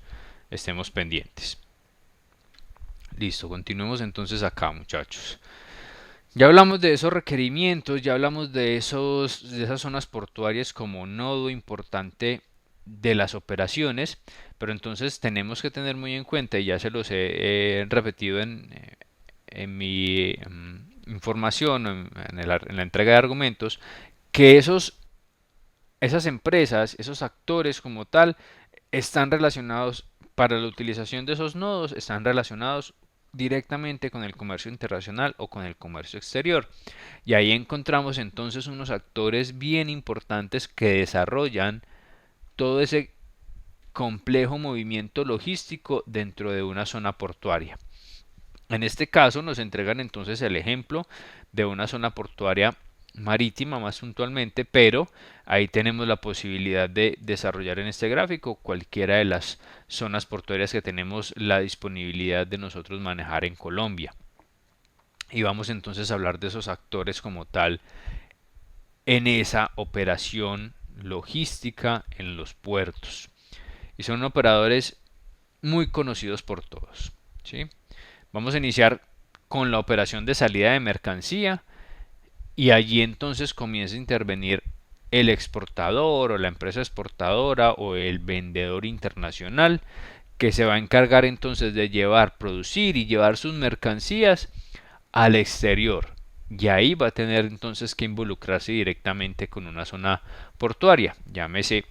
estemos pendientes. Listo, continuemos entonces acá, muchachos. Ya hablamos de esos requerimientos, ya hablamos de esas zonas portuarias como nodo importante de las operaciones, pero entonces tenemos que tener muy en cuenta, y ya se los he repetido en mi información, en la entrega de argumentos, que esas empresas, esos actores como tal, están relacionados, para la utilización de esos nodos, están relacionados directamente con el comercio internacional o con el comercio exterior. Y ahí encontramos entonces unos actores bien importantes que desarrollan todo ese complejo movimiento logístico dentro de una zona portuaria. En este caso nos entregan entonces el ejemplo de una zona portuaria marítima más puntualmente, pero ahí tenemos la posibilidad de desarrollar en este gráfico cualquiera de las zonas portuarias que tenemos la disponibilidad de nosotros manejar en Colombia. Y vamos entonces a hablar de esos actores como tal en esa operación logística en los puertos. Y son operadores muy conocidos por todos, ¿sí? Vamos a iniciar con la operación de salida de mercancía, y allí entonces comienza a intervenir el exportador o la empresa exportadora o el vendedor internacional, que se va a encargar entonces de llevar, producir y llevar sus mercancías al exterior. Y ahí va a tener entonces que involucrarse directamente con una zona portuaria, llámese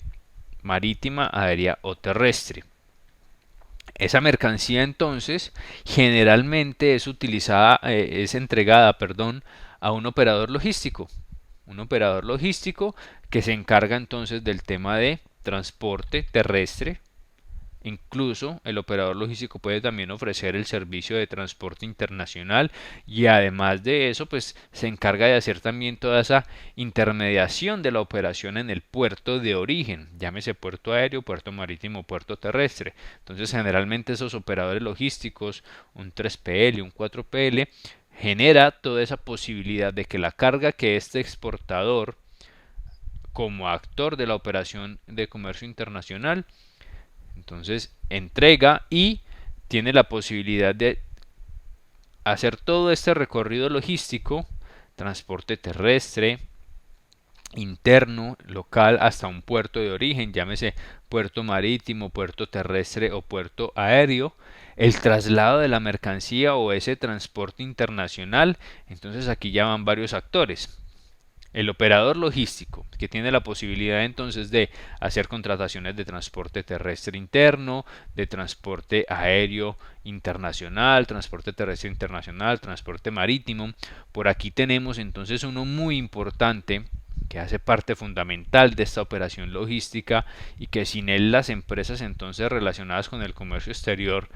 marítima, aérea o terrestre. Esa mercancía entonces generalmente es utilizada, es entregada, perdón, a un operador logístico. Un operador logístico que se encarga entonces del tema de transporte terrestre. Incluso el operador logístico puede también ofrecer el servicio de transporte internacional y además de eso pues se encarga de hacer también toda esa intermediación de la operación en el puerto de origen, llámese puerto aéreo, puerto marítimo, puerto terrestre. Entonces generalmente esos operadores logísticos, un 3PL, un 4PL, genera toda esa posibilidad de que la carga que este exportador como actor de la operación de comercio internacional entonces entrega y tiene la posibilidad de hacer todo este recorrido logístico, transporte terrestre, interno, local, hasta un puerto de origen, llámese puerto marítimo, puerto terrestre o puerto aéreo, el traslado de la mercancía o ese transporte internacional. Entonces aquí ya van varios actores. El operador logístico, que tiene la posibilidad entonces de hacer contrataciones de transporte terrestre interno, de transporte aéreo internacional, transporte terrestre internacional, transporte marítimo. Por aquí tenemos entonces uno muy importante que hace parte fundamental de esta operación logística y que sin él las empresas entonces relacionadas con el comercio exterior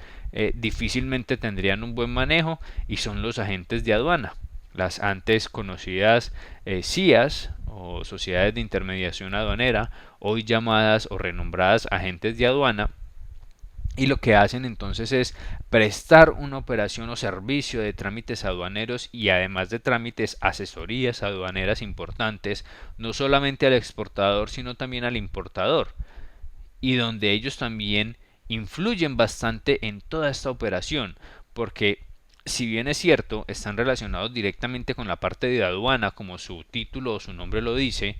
difícilmente tendrían un buen manejo, y son los agentes de aduana, las antes conocidas CIAs o sociedades de intermediación aduanera, hoy llamadas o renombradas agentes de aduana. Y lo que hacen entonces es prestar una operación o servicio de trámites aduaneros y además de trámites, asesorías aduaneras importantes, no solamente al exportador sino también al importador, y donde ellos también influyen bastante en toda esta operación, porque si bien es cierto, están relacionados directamente con la parte de aduana, como su título o su nombre lo dice,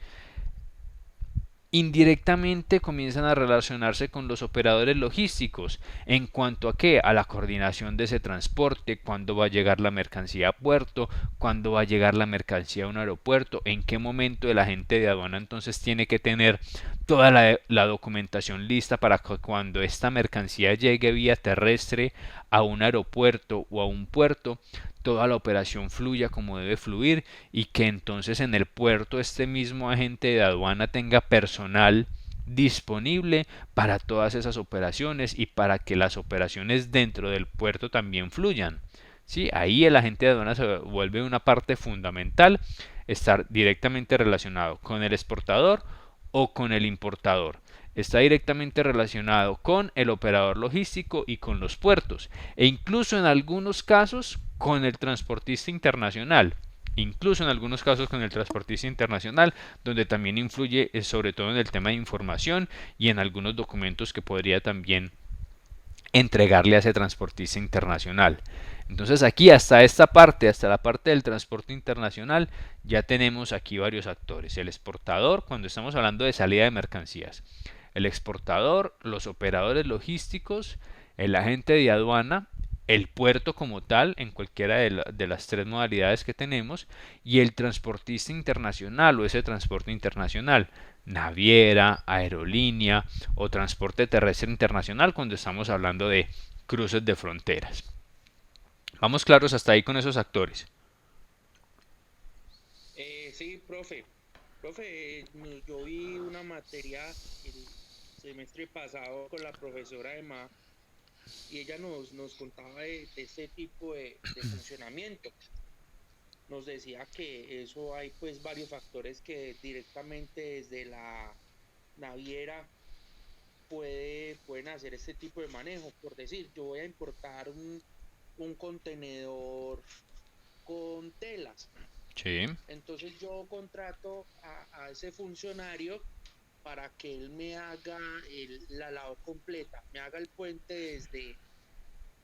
indirectamente comienzan a relacionarse con los operadores logísticos en cuanto a qué, a la coordinación de ese transporte, cuándo va a llegar la mercancía a puerto, cuándo va a llegar la mercancía a un aeropuerto, en qué momento el agente de aduana entonces tiene que tener toda la documentación lista para que cuando esta mercancía llegue vía terrestre a un aeropuerto o a un puerto, toda la operación fluya como debe fluir, y que entonces en el puerto este mismo agente de aduana tenga personal disponible para todas esas operaciones y para que las operaciones dentro del puerto también fluyan. ¿Sí? Ahí el agente de aduana se vuelve una parte fundamental, estar directamente relacionado con el exportador o con el importador. Está directamente relacionado con el operador logístico y con los puertos, e incluso en algunos casos con el transportista internacional. Incluso en algunos casos con el transportista internacional, donde también influye sobre todo en el tema de información y en algunos documentos que podría también entregarle a ese transportista internacional. Entonces aquí hasta esta parte, hasta la parte del transporte internacional, ya tenemos aquí varios actores. El exportador, cuando estamos hablando de salida de mercancías. El exportador, los operadores logísticos, el agente de aduana, el puerto como tal, en cualquiera de las tres modalidades que tenemos, y el transportista internacional o ese transporte internacional, naviera, aerolínea o transporte terrestre internacional cuando estamos hablando de cruces de fronteras. Vamos claros hasta ahí con esos actores. Sí, profe. Profe, yo vi una materia el semestre pasado con la profesora Emma y ella nos contaba de ese tipo de funcionamiento. Nos decía que eso hay pues varios factores que directamente desde la naviera pueden hacer este tipo de manejo. Por decir, yo voy a importar un contenedor con telas. Sí. Entonces yo contrato a ese funcionario para que él me haga la labor completa, me haga el puente desde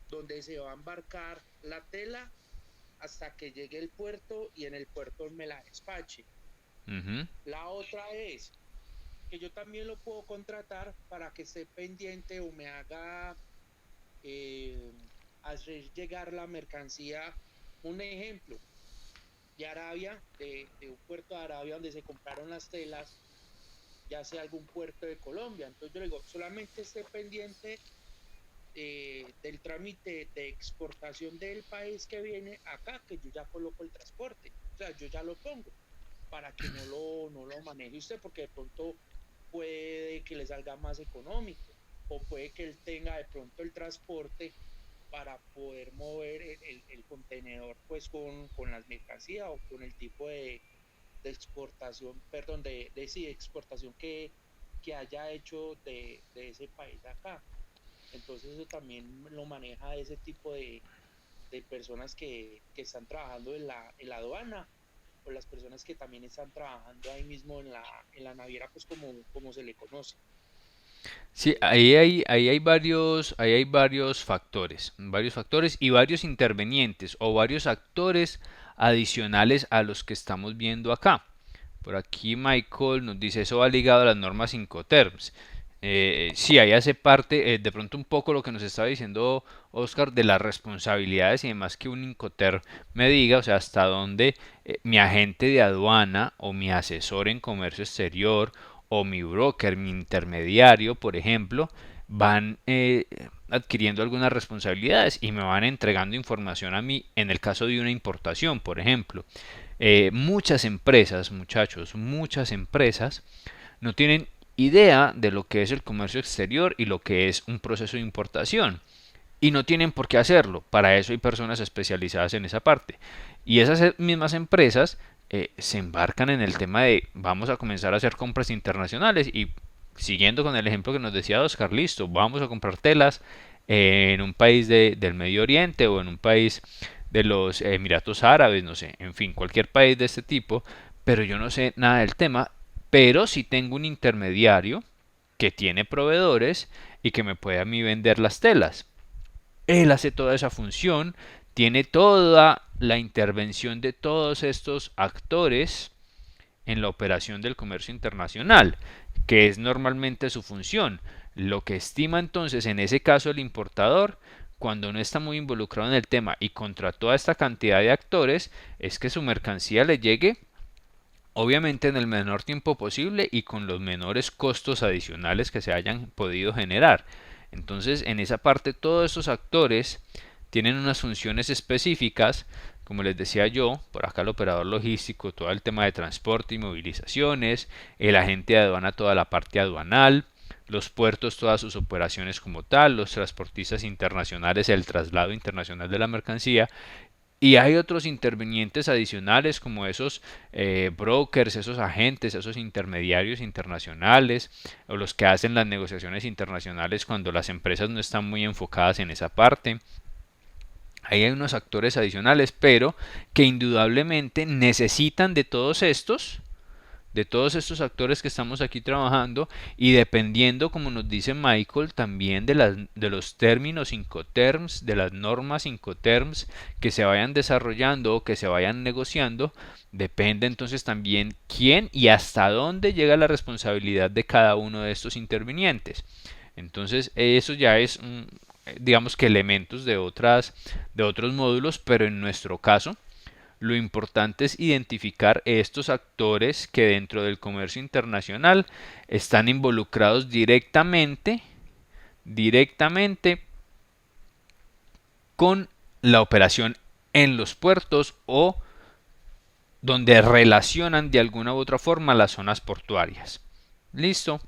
donde se va a embarcar la tela hasta que llegue el puerto y en el puerto me la despache. La otra es que yo también lo puedo contratar para que esté pendiente o me haga eh, hacer llegar la mercancía, un ejemplo, de Arabia, de un puerto de Arabia donde se compraron las telas, ya sea algún puerto de Colombia. Entonces yo le digo, solamente esté pendiente del trámite de exportación del país que viene acá, que yo ya coloco el transporte, o sea, yo ya lo pongo para que no lo maneje usted, porque de pronto puede que le salga más económico, o puede que él tenga de pronto el transporte para poder mover el contenedor pues con las mercancías o con el tipo de exportación, perdón, sí, exportación que haya hecho de ese país acá. Entonces eso también lo maneja ese tipo de personas que están trabajando en la aduana, o las personas que también están trabajando ahí mismo en la naviera, pues como se le conoce. Sí, ahí hay varios factores y varios intervenientes o varios actores adicionales a los que estamos viendo acá. Por aquí Michael nos dice, eso va ligado a las normas Incoterms. Sí, ahí hace parte, de pronto un poco lo que nos estaba diciendo Oscar de las responsabilidades y demás que un Incoterm me diga, o sea, hasta dónde mi agente de aduana o mi asesor en comercio exterior o mi broker, mi intermediario, por ejemplo, van adquiriendo algunas responsabilidades y me van entregando información a mí en el caso de una importación, por ejemplo. Muchas empresas, muchachos, muchas empresas no tienen idea de lo que es el comercio exterior y lo que es un proceso de importación. Y no tienen por qué hacerlo. Para eso hay personas especializadas en esa parte. Y esas mismas empresas se embarcan en el tema de vamos a comenzar a hacer compras internacionales y siguiendo con el ejemplo que nos decía Oscar, listo, vamos a comprar telas en un país del Medio Oriente o en un país de los Emiratos Árabes, no sé, en fin, cualquier país de este tipo, pero yo no sé nada del tema, pero sí tengo un intermediario que tiene proveedores y que me puede a mí vender las telas. Él hace toda esa función, tiene toda la intervención de todos estos actores en la operación del comercio internacional, que es normalmente su función. Lo que estima entonces en ese caso el importador, cuando no está muy involucrado en el tema y contra toda esta cantidad de actores, es que su mercancía le llegue obviamente en el menor tiempo posible y con los menores costos adicionales que se hayan podido generar. Entonces, en esa parte, todos estos actores tienen unas funciones específicas, como les decía yo, por acá el operador logístico, todo el tema de transporte y movilizaciones, el agente de aduana, toda la parte aduanal, los puertos, todas sus operaciones como tal, los transportistas internacionales, el traslado internacional de la mercancía, y hay otros intervinientes adicionales como esos brokers, esos agentes, esos intermediarios internacionales o los que hacen las negociaciones internacionales cuando las empresas no están muy enfocadas en esa parte. Ahí hay unos actores adicionales, pero que indudablemente necesitan de todos estos actores que estamos aquí trabajando y dependiendo, como nos dice Michael, también de los términos Incoterms, de las normas Incoterms que se vayan desarrollando o que se vayan negociando, depende entonces también quién y hasta dónde llega la responsabilidad de cada uno de estos intervinientes. Entonces eso ya es digamos que elementos de otros módulos, pero en nuestro caso lo importante es identificar estos actores que dentro del comercio internacional están involucrados directamente con la operación en los puertos o donde relacionan de alguna u otra forma las zonas portuarias. Listo,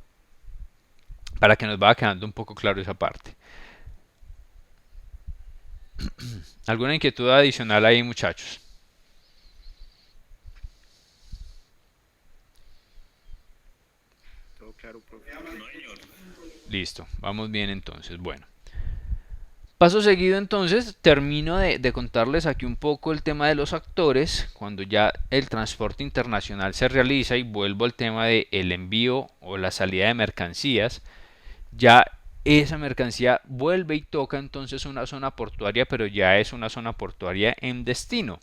para que nos vaya quedando un poco claro esa parte. ¿Alguna inquietud adicional ahí, muchachos? Claro, profe. No, señor. Listo, vamos bien entonces. Bueno, paso seguido entonces termino de contarles aquí un poco el tema de los actores cuando ya el transporte internacional se realiza y vuelvo al tema de el envío o la salida de mercancías. Ya esa mercancía vuelve y toca entonces una zona portuaria, pero ya es una zona portuaria en destino.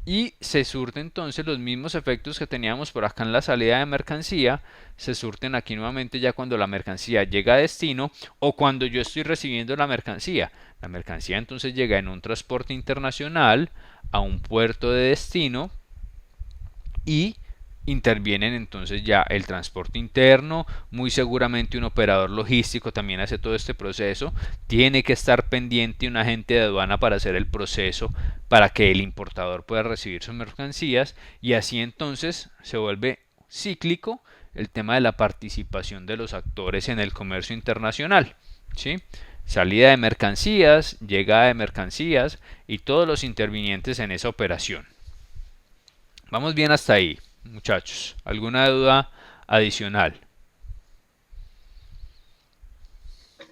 y se surten entonces los mismos efectos que teníamos por acá en la salida de mercancía, se surten aquí nuevamente ya cuando la mercancía llega a destino o cuando yo estoy recibiendo la mercancía. La mercancía entonces llega en un transporte internacional a un puerto de destino y intervienen entonces ya el transporte interno, muy seguramente un operador logístico también hace todo este proceso, tiene que estar pendiente un agente de aduana para hacer el proceso para que el importador pueda recibir sus mercancías y así entonces se vuelve cíclico el tema de la participación de los actores en el comercio internacional, ¿sí? Salida de mercancías, llegada de mercancías y todos los intervinientes en esa operación. Vamos bien hasta ahí, muchachos. ¿Alguna duda adicional?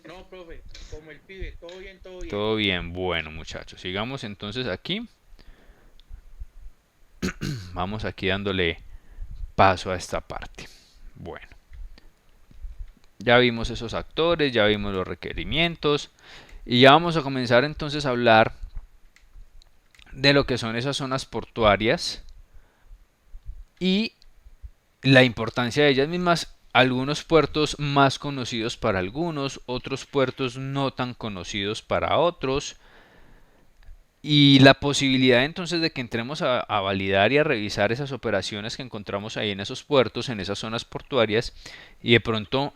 No, profe, como el pibe, todo bien, todo bien. Todo bien, bueno, muchachos. Sigamos entonces aquí. Vamos aquí dándole paso a esta parte. Bueno, ya vimos esos actores, ya vimos los requerimientos y ya vamos a comenzar entonces a hablar de lo que son esas zonas portuarias y la importancia de ellas mismas. Algunos puertos más conocidos para algunos, otros puertos no tan conocidos para otros. Y la posibilidad entonces de que entremos a validar y a revisar esas operaciones que encontramos ahí en esos puertos, en esas zonas portuarias, y de pronto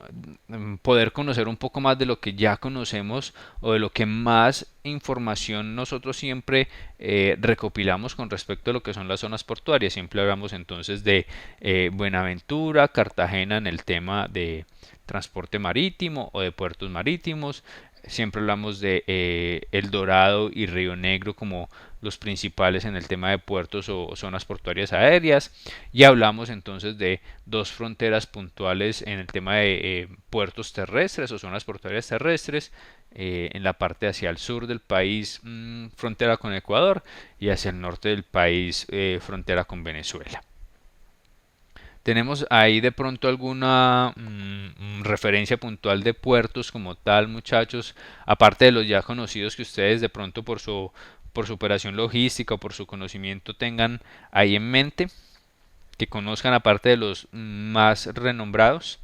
poder conocer un poco más de lo que ya conocemos o de lo que más información nosotros siempre recopilamos con respecto a lo que son las zonas portuarias. Siempre hablamos entonces de Buenaventura, Cartagena en el tema de transporte marítimo o de puertos marítimos. Siempre hablamos de El Dorado y Río Negro como los principales en el tema de puertos o zonas portuarias aéreas y hablamos entonces de dos fronteras puntuales en el tema de puertos terrestres o zonas portuarias terrestres, en la parte hacia el sur del país frontera con Ecuador y hacia el norte del país frontera con Venezuela. ¿Tenemos ahí de pronto alguna referencia puntual de puertos como tal, muchachos? Aparte de los ya conocidos que ustedes de pronto por su operación logística o por su conocimiento tengan ahí en mente, que conozcan aparte de los más renombrados.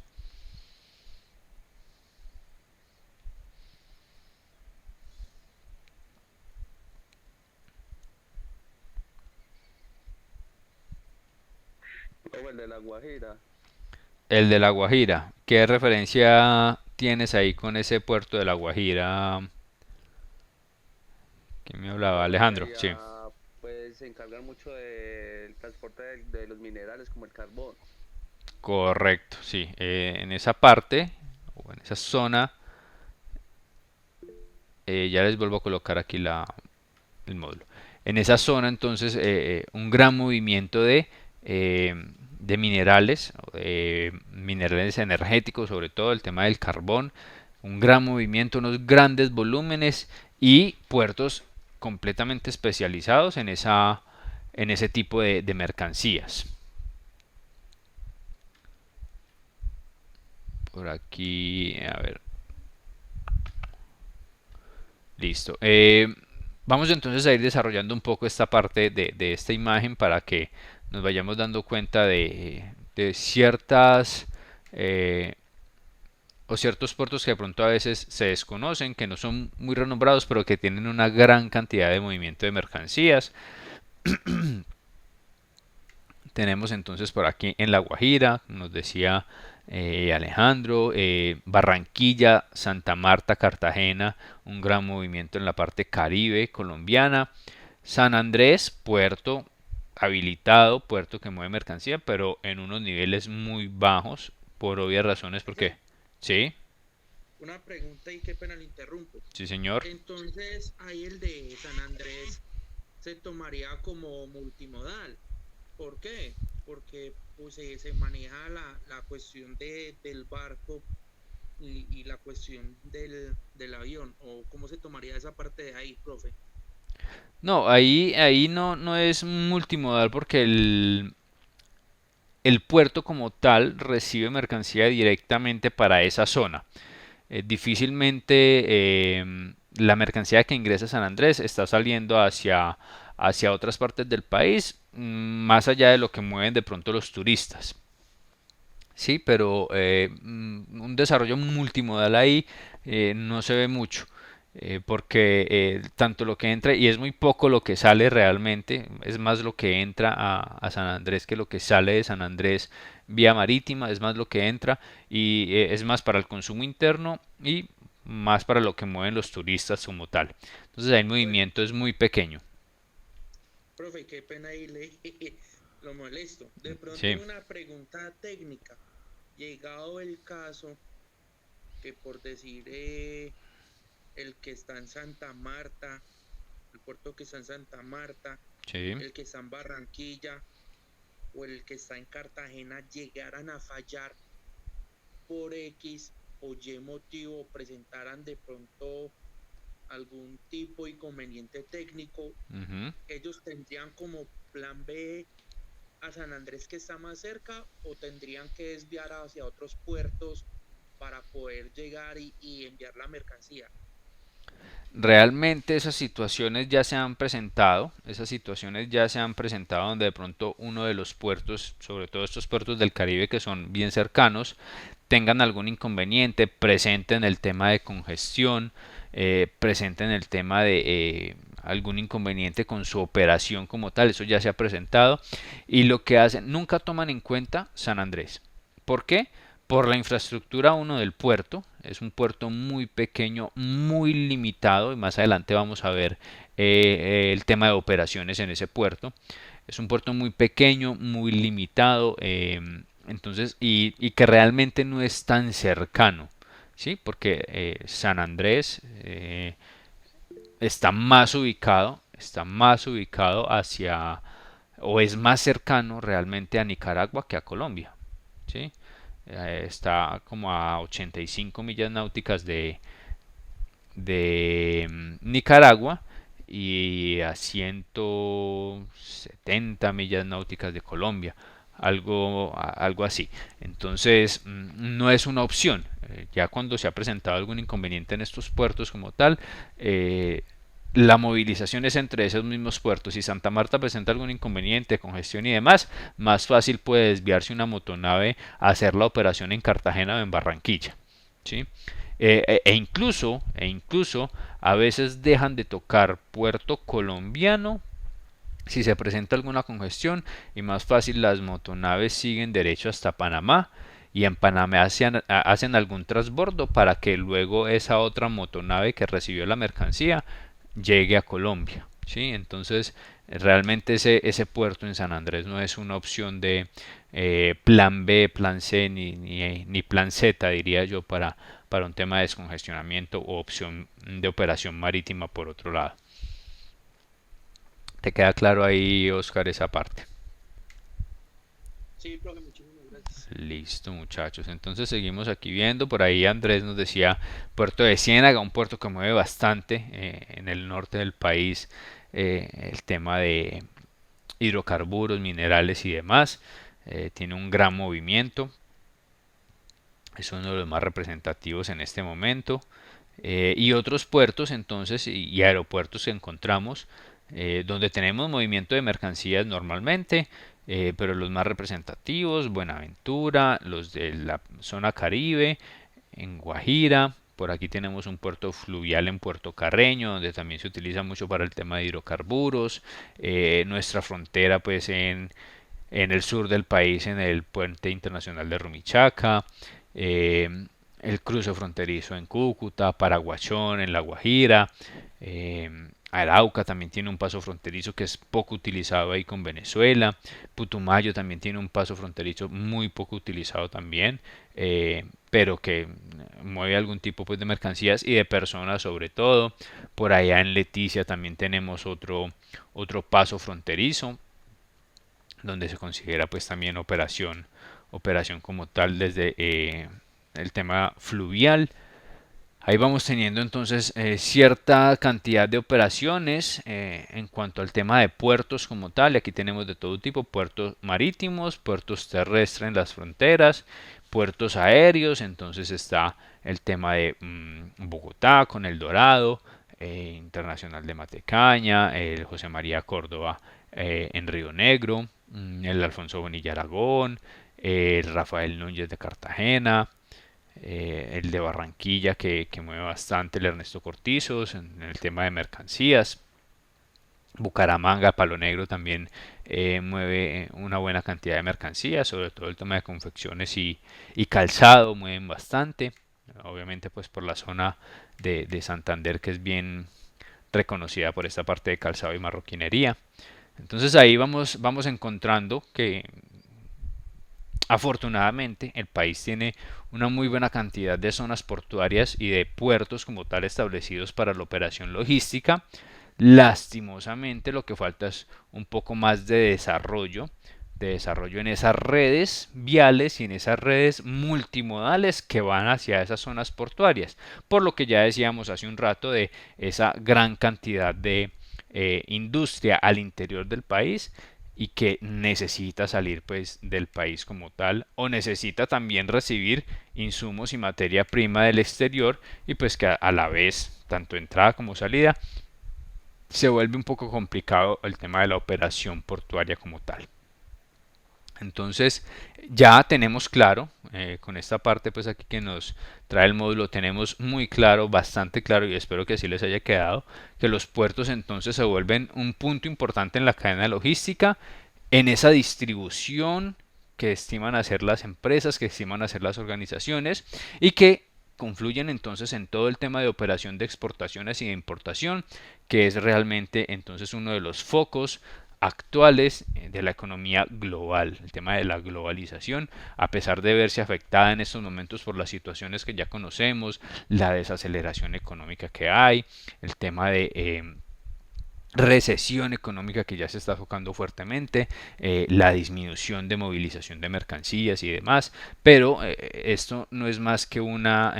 O el de La Guajira. El de La Guajira. ¿Qué referencia tienes ahí con ese puerto de La Guajira? ¿Quién me hablaba? Alejandro, sí. Pues se encargan mucho del transporte de los minerales como el carbón. Correcto, sí. En esa parte o en esa zona, ya les vuelvo a colocar aquí el módulo. En esa zona entonces un gran movimiento de minerales, minerales energéticos, sobre todo el tema del carbón, un gran movimiento, unos grandes volúmenes y puertos completamente especializados en ese tipo de mercancías. Por aquí, a ver. Listo. Vamos entonces a ir desarrollando un poco esta parte de esta imagen para que nos vayamos dando cuenta de ciertas o ciertos puertos que de pronto a veces se desconocen, que no son muy renombrados, pero que tienen una gran cantidad de movimiento de mercancías. Tenemos entonces por aquí en La Guajira, nos decía Alejandro, Barranquilla, Santa Marta, Cartagena, un gran movimiento en la parte caribe colombiana. San Andrés, puerto habilitado, puerto que mueve mercancía, pero en unos niveles muy bajos, por obvias razones, porque sí, Una pregunta y qué pena le interrumpo. sí señor. Entonces, ahí el de San Andrés se tomaría como multimodal. ¿Por qué? Porque pues, se maneja la cuestión del barco y la cuestión del avión. ¿O cómo se tomaría esa parte de ahí, profe? No, ahí no es multimodal porque el puerto como tal recibe mercancía directamente para esa zona. Difícilmente la mercancía que ingresa a San Andrés está saliendo hacia otras partes del país, más allá de lo que mueven de pronto los turistas. Sí, pero un desarrollo multimodal ahí no se ve mucho. Porque tanto lo que entra y es muy poco lo que sale realmente, es más lo que entra a San Andrés que lo que sale de San Andrés vía marítima, es más lo que entra y es más para el consumo interno y más para lo que mueven los turistas como tal. Entonces ahí el Bueno, movimiento es muy pequeño. profe, qué pena ahí le lo molesto. De pronto Sí, una pregunta técnica. Llegado el caso que por decir el que está en Santa Marta, el puerto que está en Santa Marta, sí. el que está en Barranquilla o el que está en Cartagena llegaran a fallar por X o Y motivo, presentaran de pronto algún tipo de inconveniente técnico, Ujú. ellos tendrían como plan B a San Andrés que está más cerca o tendrían que desviar hacia otros puertos para poder llegar y enviar la mercancía. Realmente esas situaciones ya se han presentado donde de pronto uno de los puertos, sobre todo estos puertos del Caribe que son bien cercanos, tengan algún inconveniente, presenten el tema de congestión, presenten el tema de algún inconveniente con su operación como tal, eso ya se ha presentado y lo que hacen, nunca toman en cuenta San Andrés. ¿Por qué? Por la infraestructura uno del puerto, es un puerto muy pequeño, muy limitado y más adelante vamos a ver el tema de operaciones en ese puerto. Es un puerto muy pequeño, muy limitado, entonces y que realmente no es tan cercano, ¿sí? Porque San Andrés está más ubicado hacia o es más cercano realmente a Nicaragua que a Colombia, ¿sí? Está como a 85 millas náuticas de Nicaragua y a 170 millas náuticas de Colombia, algo así. Entonces, no es una opción. Ya cuando se ha presentado algún inconveniente en estos puertos como tal, la movilización es entre esos mismos puertos. Si Santa Marta presenta algún inconveniente, congestión y demás, más fácil puede desviarse una motonave a hacer la operación en Cartagena o en Barranquilla. ¿Sí? E incluso a veces dejan de tocar puerto colombiano si se presenta alguna congestión y más fácil las motonaves siguen derecho hasta Panamá y en Panamá hacen algún transbordo para que luego esa otra motonave que recibió la mercancía llegue a Colombia. ¿Sí? Entonces realmente ese puerto en San Andrés no es una opción de plan B, plan C ni plan Z diría yo para un tema de descongestionamiento o opción de operación marítima por otro lado. ¿Te queda claro ahí, Oscar, esa parte? Sí, profe, muchísimas gracias. Listo, muchachos. Entonces seguimos aquí viendo. Por ahí Andrés nos decía Puerto de Ciénaga, un puerto que mueve bastante en el norte del país, el tema de hidrocarburos, minerales y demás. Tiene un gran movimiento. Es uno de los más representativos en este momento. Y otros puertos entonces y aeropuertos que encontramos donde tenemos movimiento de mercancías normalmente, pero los más representativos, Buenaventura, los de la zona Caribe, en Guajira, por aquí tenemos un puerto fluvial en Puerto Carreño, donde también se utiliza mucho para el tema de hidrocarburos, nuestra frontera pues en el sur del país, en el puente internacional de Rumichaca, eh, el cruce fronterizo en Cúcuta, Paraguachón en La Guajira, Arauca también tiene un paso fronterizo que es poco utilizado ahí con Venezuela, Putumayo también tiene un paso fronterizo muy poco utilizado también, pero que mueve algún tipo pues de mercancías y de personas sobre todo. Por allá en Leticia también tenemos otro paso fronterizo donde se considera pues también operación como tal desde el tema fluvial. Ahí vamos teniendo entonces cierta cantidad de operaciones en cuanto al tema de puertos como tal. Aquí tenemos de todo tipo, puertos marítimos, puertos terrestres en las fronteras, puertos aéreos. Entonces está el tema de Bogotá con El Dorado, Internacional de Matecaña, el José María Córdoba en Río Negro, el Alfonso Bonilla Aragón, el Rafael Núñez de Cartagena, el de Barranquilla que mueve bastante, el Ernesto Cortizos en el tema de mercancías. Bucaramanga, Palo Negro también mueve una buena cantidad de mercancías, sobre todo el tema de confecciones y calzado mueven bastante. Obviamente pues por la zona de Santander, que es bien reconocida por esta parte de calzado y marroquinería. Entonces ahí vamos encontrando que afortunadamente el país tiene una muy buena cantidad de zonas portuarias y de puertos como tal establecidos para la operación logística. Lastimosamente lo que falta es un poco más de desarrollo en esas redes viales y en esas redes multimodales que van hacia esas zonas portuarias, por lo que ya decíamos hace un rato de esa gran cantidad de industria al interior del país y que necesita salir pues del país como tal, o necesita también recibir insumos y materia prima del exterior, y pues que a la vez tanto entrada como salida se vuelve un poco complicado el tema de la operación portuaria como tal. Entonces ya tenemos claro, con esta parte pues aquí que nos trae el módulo, tenemos muy claro, bastante claro, y espero que así les haya quedado, que los puertos entonces se vuelven un punto importante en la cadena logística, en esa distribución que estiman hacer las empresas, que estiman hacer las organizaciones, y que confluyen entonces en todo el tema de operación de exportaciones y de importación, que es realmente entonces uno de los focos actuales de la economía global, el tema de la globalización, a pesar de verse afectada en estos momentos por las situaciones que ya conocemos, la desaceleración económica que hay, el tema de recesión económica que ya se está tocando fuertemente, la disminución de movilización de mercancías y demás, pero esto no es más que una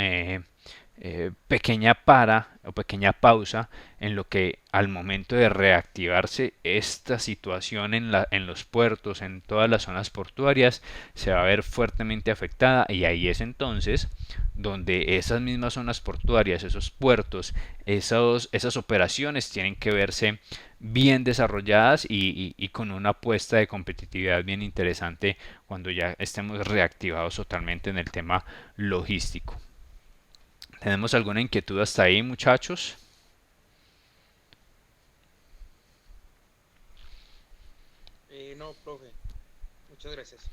pequeña pequeña pausa en lo que al momento de reactivarse esta situación en los puertos, en todas las zonas portuarias, se va a ver fuertemente afectada, y ahí es entonces donde esas mismas zonas portuarias, esos puertos, esas operaciones tienen que verse bien desarrolladas y con una apuesta de competitividad bien interesante cuando ya estemos reactivados totalmente en el tema logístico. ¿Tenemos alguna inquietud hasta ahí, muchachos? No, profe, muchas gracias.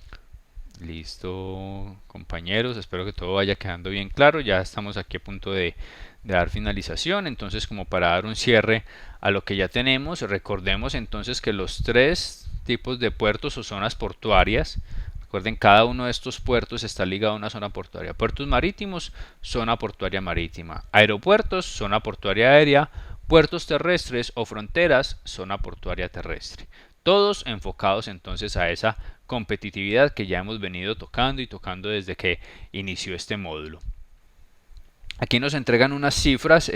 Listo, compañeros, espero que todo vaya quedando bien claro. Ya estamos aquí a punto de dar finalización, entonces como para dar un cierre a lo que ya tenemos, recordemos entonces que los tres tipos de puertos o zonas portuarias, recuerden, cada uno de estos puertos está ligado a una zona portuaria. Puertos marítimos, zona portuaria marítima. Aeropuertos, zona portuaria aérea. Puertos terrestres o fronteras, zona portuaria terrestre. Todos enfocados entonces a esa competitividad que ya hemos venido tocando y tocando desde que inició este módulo. Aquí nos entregan unas cifras,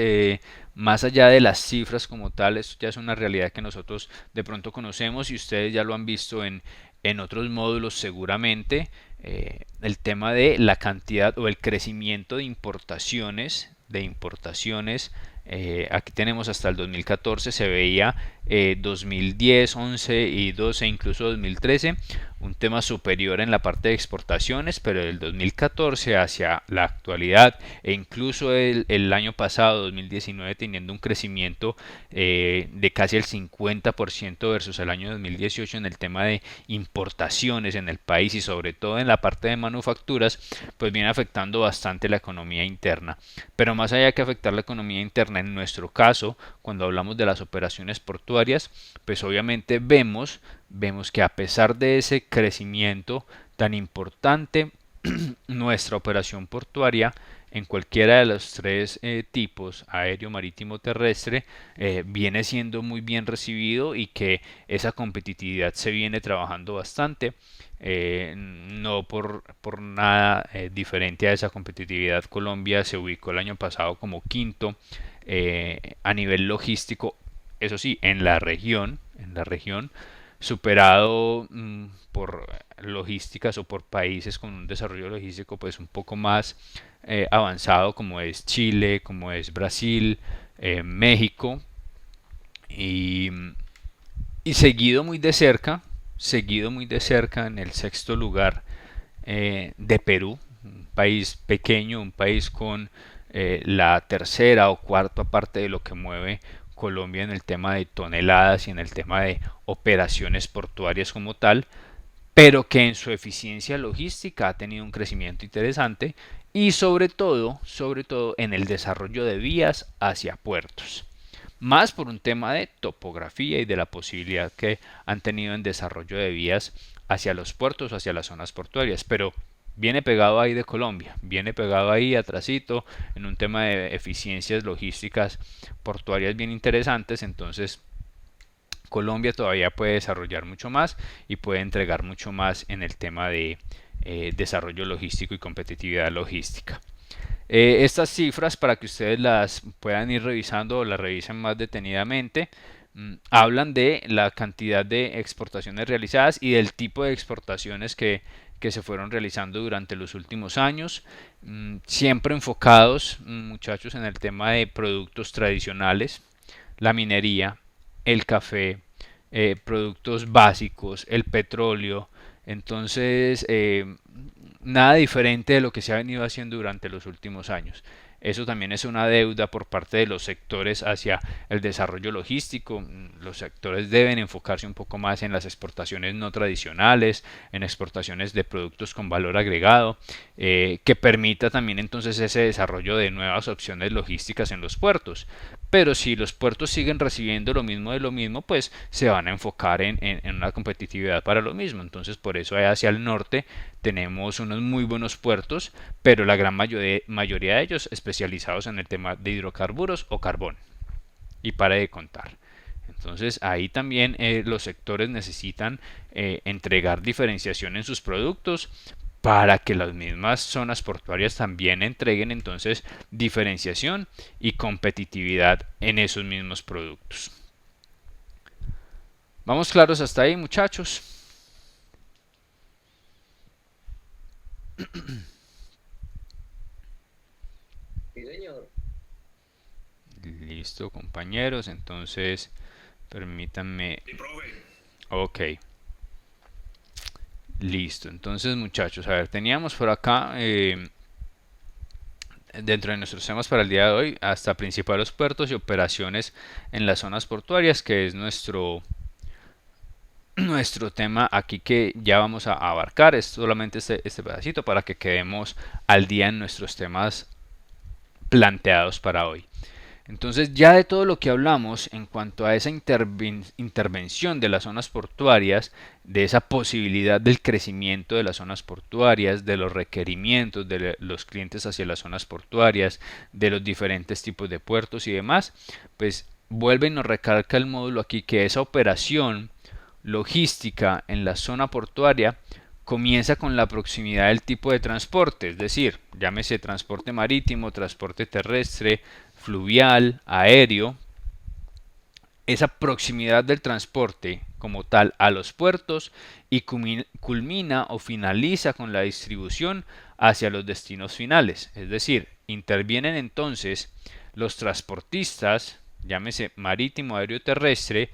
más allá de las cifras como tal, esto ya es una realidad que nosotros de pronto conocemos y ustedes ya lo han visto en otros módulos seguramente, el tema de la cantidad o el crecimiento de importaciones, aquí tenemos hasta el 2014, se veía 2010, 11 y 12, incluso 2013, un tema superior en la parte de exportaciones, pero del 2014 hacia la actualidad e incluso el año pasado, 2019, teniendo un crecimiento de casi el 50% versus el año 2018 en el tema de importaciones en el país y sobre todo en la parte de manufacturas, pues viene afectando bastante la economía interna. Pero más allá que afectar la economía interna, en nuestro caso, cuando hablamos de las operaciones portuarias, pues obviamente vemos que a pesar de ese crecimiento tan importante, nuestra operación portuaria en cualquiera de los tres tipos, aéreo, marítimo, terrestre, viene siendo muy bien recibido y que esa competitividad se viene trabajando bastante. No por nada diferente a esa competitividad, Colombia se ubicó el año pasado como quinto a nivel logístico, eso sí, en la región, superado por logísticas o por países con un desarrollo logístico pues un poco más avanzado, como es Chile, como es Brasil, México y, y seguido muy de cerca en el sexto lugar de Perú, un país pequeño, un país con la tercera o cuarta parte de lo que mueve Colombia en el tema de toneladas y en el tema de operaciones portuarias como tal, pero que en su eficiencia logística ha tenido un crecimiento interesante y sobre todo en el desarrollo de vías hacia puertos. Más por un tema de topografía y de la posibilidad que han tenido en desarrollo de vías hacia los puertos, hacia las zonas portuarias, pero viene pegado ahí de Colombia, viene pegado ahí atrasito en un tema de eficiencias logísticas portuarias bien interesantes. Entonces Colombia todavía puede desarrollar mucho más y puede entregar mucho más en el tema de desarrollo logístico y competitividad logística. Estas cifras, para que ustedes las puedan ir revisando o las revisen más detenidamente, hablan de la cantidad de exportaciones realizadas y del tipo de exportaciones que se fueron realizando durante los últimos años, siempre enfocados, muchachos, en el tema de productos tradicionales, la minería, el café, productos básicos, el petróleo. Entonces, nada diferente de lo que se ha venido haciendo durante los últimos años. Eso también es una deuda por parte de los sectores hacia el desarrollo logístico. Los sectores deben enfocarse un poco más en las exportaciones no tradicionales, en exportaciones de productos con valor agregado, que permita también entonces ese desarrollo de nuevas opciones logísticas en los puertos. Pero si los puertos siguen recibiendo lo mismo de lo mismo, pues se van a enfocar en una competitividad para lo mismo. Entonces por eso hacia el norte tenemos unos muy buenos puertos, pero la gran mayoría de ellos especializados en el tema de hidrocarburos o carbón. Y para de contar. Entonces ahí también los sectores necesitan entregar diferenciación en sus productos para que las mismas zonas portuarias también entreguen entonces diferenciación y competitividad en esos mismos productos. ¿Vamos claros hasta ahí, muchachos? Sí, señor. Listo, compañeros. Entonces, permítanme. Sí, profe. Ok. Listo. Entonces, muchachos, a ver, teníamos por acá dentro de nuestros temas para el día de hoy hasta principales puertos y operaciones en las zonas portuarias, que es nuestro tema aquí que ya vamos a abarcar. Es solamente este pedacito para que quedemos al día en nuestros temas planteados para hoy. Entonces, ya de todo lo que hablamos en cuanto a esa intervención de las zonas portuarias, de esa posibilidad del crecimiento de las zonas portuarias, de los requerimientos de los clientes hacia las zonas portuarias, de los diferentes tipos de puertos y demás, pues vuelve y nos recalca el módulo aquí que esa operación logística en la zona portuaria comienza con la proximidad del tipo de transporte, es decir, llámese transporte marítimo, transporte terrestre, fluvial, aéreo. Esa proximidad del transporte como tal a los puertos y culmina o finaliza con la distribución hacia los destinos finales, es decir, intervienen entonces los transportistas, llámese marítimo, aéreo, terrestre,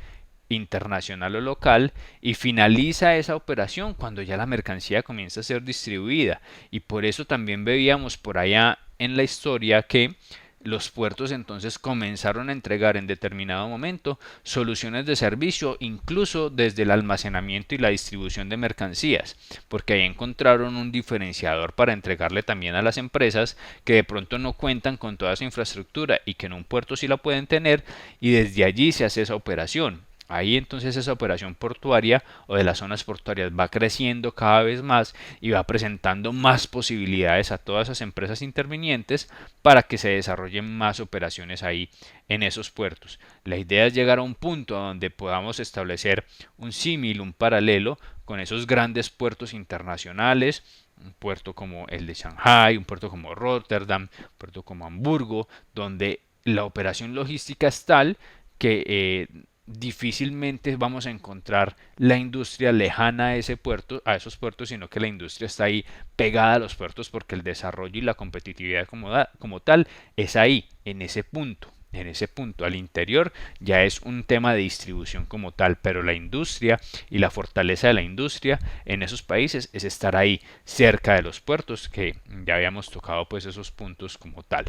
internacional o local, y finaliza esa operación cuando ya la mercancía comienza a ser distribuida. Y por eso también veíamos por allá en la historia que los puertos entonces comenzaron a entregar en determinado momento soluciones de servicio incluso desde el almacenamiento y la distribución de mercancías, porque ahí encontraron un diferenciador para entregarle también a las empresas que de pronto no cuentan con toda esa infraestructura y que en un puerto sí la pueden tener, y desde allí se hace esa operación. Ahí entonces esa operación portuaria o de las zonas portuarias va creciendo cada vez más y va presentando más posibilidades a todas esas empresas intervinientes para que se desarrollen más operaciones ahí en esos puertos. La idea es llegar a un punto donde podamos establecer un símil, un paralelo con esos grandes puertos internacionales, un puerto como el de Shanghai, un puerto como Rotterdam, un puerto como Hamburgo, donde la operación logística es tal que difícilmente vamos a encontrar la industria lejana a ese puerto, a esos puertos, sino que la industria está ahí pegada a los puertos porque el desarrollo y la competitividad como tal es ahí, en ese punto, en ese punto. Al interior ya es un tema de distribución como tal, pero la industria y la fortaleza de la industria en esos países es estar ahí cerca de los puertos, que ya habíamos tocado pues esos puntos como tal.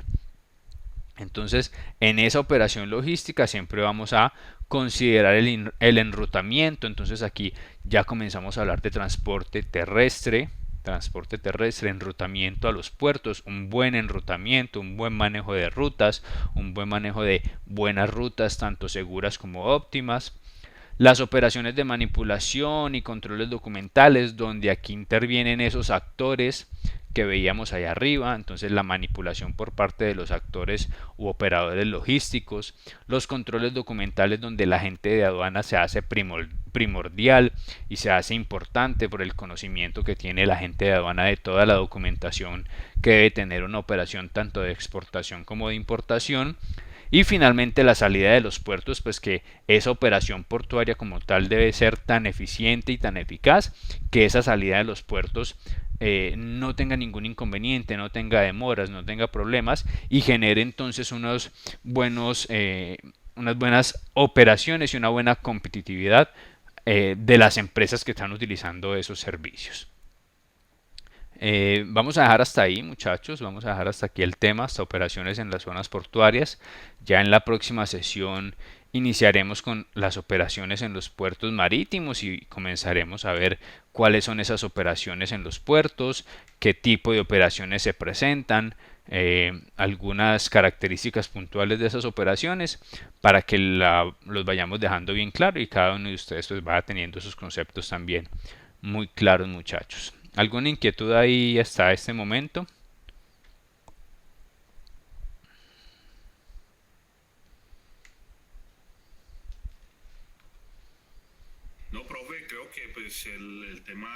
Entonces, en esa operación logística siempre vamos a considerar el enrutamiento. Entonces aquí ya comenzamos a hablar de transporte terrestre, enrutamiento a los puertos, un buen enrutamiento, un buen manejo de rutas, un buen manejo de buenas rutas, tanto seguras como óptimas. Las operaciones de manipulación y controles documentales, donde aquí intervienen esos actores que veíamos allá arriba, entonces la manipulación por parte de los actores u operadores logísticos, los controles documentales donde la gente de aduana se hace primordial y se hace importante por el conocimiento que tiene la gente de aduana de toda la documentación que debe tener una operación tanto de exportación como de importación. Y finalmente la salida de los puertos, pues que esa operación portuaria como tal debe ser tan eficiente y tan eficaz que esa salida de los puertos no tenga ningún inconveniente, no tenga demoras, no tenga problemas y genere entonces unas buenas operaciones y una buena competitividad de las empresas que están utilizando esos servicios. Vamos a dejar hasta ahí, muchachos, vamos a dejar hasta aquí el tema, hasta operaciones en las zonas portuarias. Ya en la próxima sesión iniciaremos con las operaciones en los puertos marítimos y comenzaremos a ver cuáles son esas operaciones en los puertos, qué tipo de operaciones se presentan, algunas características puntuales de esas operaciones para que los vayamos dejando bien claro y cada uno de ustedes pues vaya teniendo sus conceptos también muy claros, muchachos. ¿Alguna inquietud ahí hasta este momento? No, profe, creo que pues el tema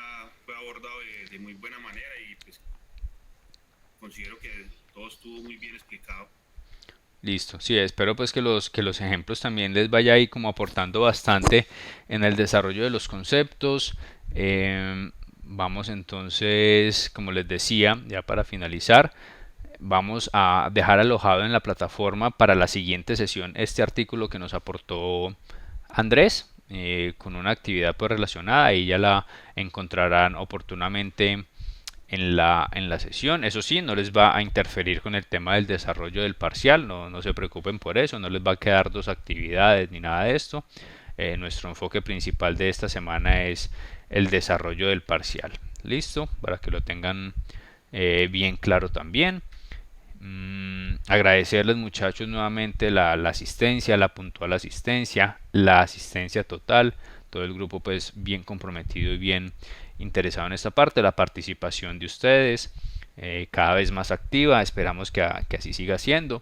fue abordado de muy buena manera y pues considero que todo estuvo muy bien explicado. Listo, sí, espero pues que los ejemplos también les vaya ahí como aportando bastante en el desarrollo de los conceptos. Vamos entonces, como les decía, ya para finalizar, vamos a dejar alojado en la plataforma para la siguiente sesión este artículo que nos aportó Andrés con una actividad pues relacionada y ya la encontrarán oportunamente en la sesión. Eso sí, no les va a interferir con el tema del desarrollo del parcial, no se preocupen por eso, no les va a quedar dos actividades ni nada de esto. Nuestro enfoque principal de esta semana es el desarrollo del parcial. Listo, para que lo tengan bien claro también. Agradecerles, muchachos, nuevamente la asistencia, la puntual asistencia, la asistencia total, todo el grupo pues bien comprometido y bien interesado en esta parte, la participación de ustedes cada vez más activa, esperamos que así siga siendo,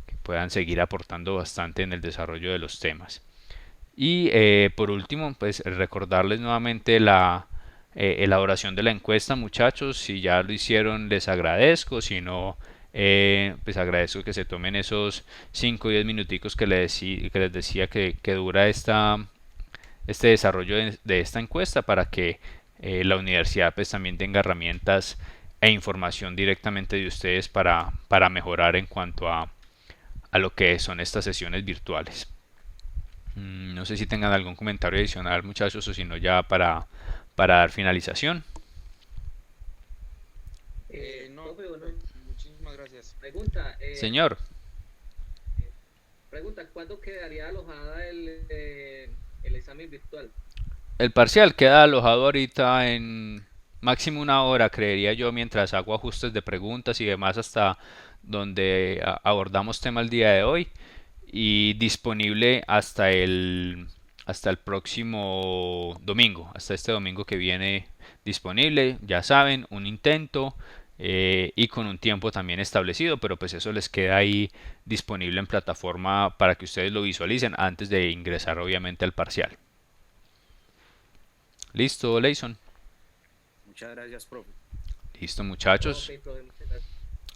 que puedan seguir aportando bastante en el desarrollo de los temas. Y por último, pues recordarles nuevamente la elaboración de la encuesta, muchachos. Si ya lo hicieron, les agradezco. Si no, pues agradezco que se tomen esos 5 o 10 minuticos que les decía que dura este desarrollo de esta encuesta para que la universidad pues también tenga herramientas e información directamente de ustedes para mejorar en cuanto a lo que son estas sesiones virtuales. No sé si tengan algún comentario adicional, muchachos, o si no ya para dar finalización. No, Bueno, muchísimas gracias. pregunta, Señor, ¿cuándo quedaría alojada el examen virtual? el parcial queda alojado ahorita en máximo una hora, creería yo, mientras hago ajustes de preguntas y demás hasta donde abordamos tema el día de hoy, y disponible hasta el próximo domingo, hasta este domingo que viene disponible. Ya saben, un intento y con un tiempo también establecido, pero pues eso les queda ahí disponible en plataforma para que ustedes lo visualicen antes de ingresar obviamente al parcial. Listo, Leison. Muchas gracias, profe. Listo, muchachos. Profe, muchas gracias.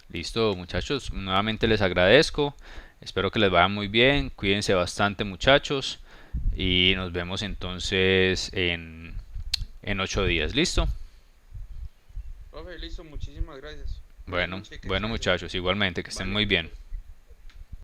Listo, muchachos. Nuevamente les agradezco. Espero que les vaya muy bien. Cuídense bastante, muchachos. Y nos vemos entonces en 8 días. ¿Listo? Profe, listo, muchísimas gracias. Bueno, Buenas noches, que bueno, descansen. muchachos, igualmente, que estén Vale. muy bien.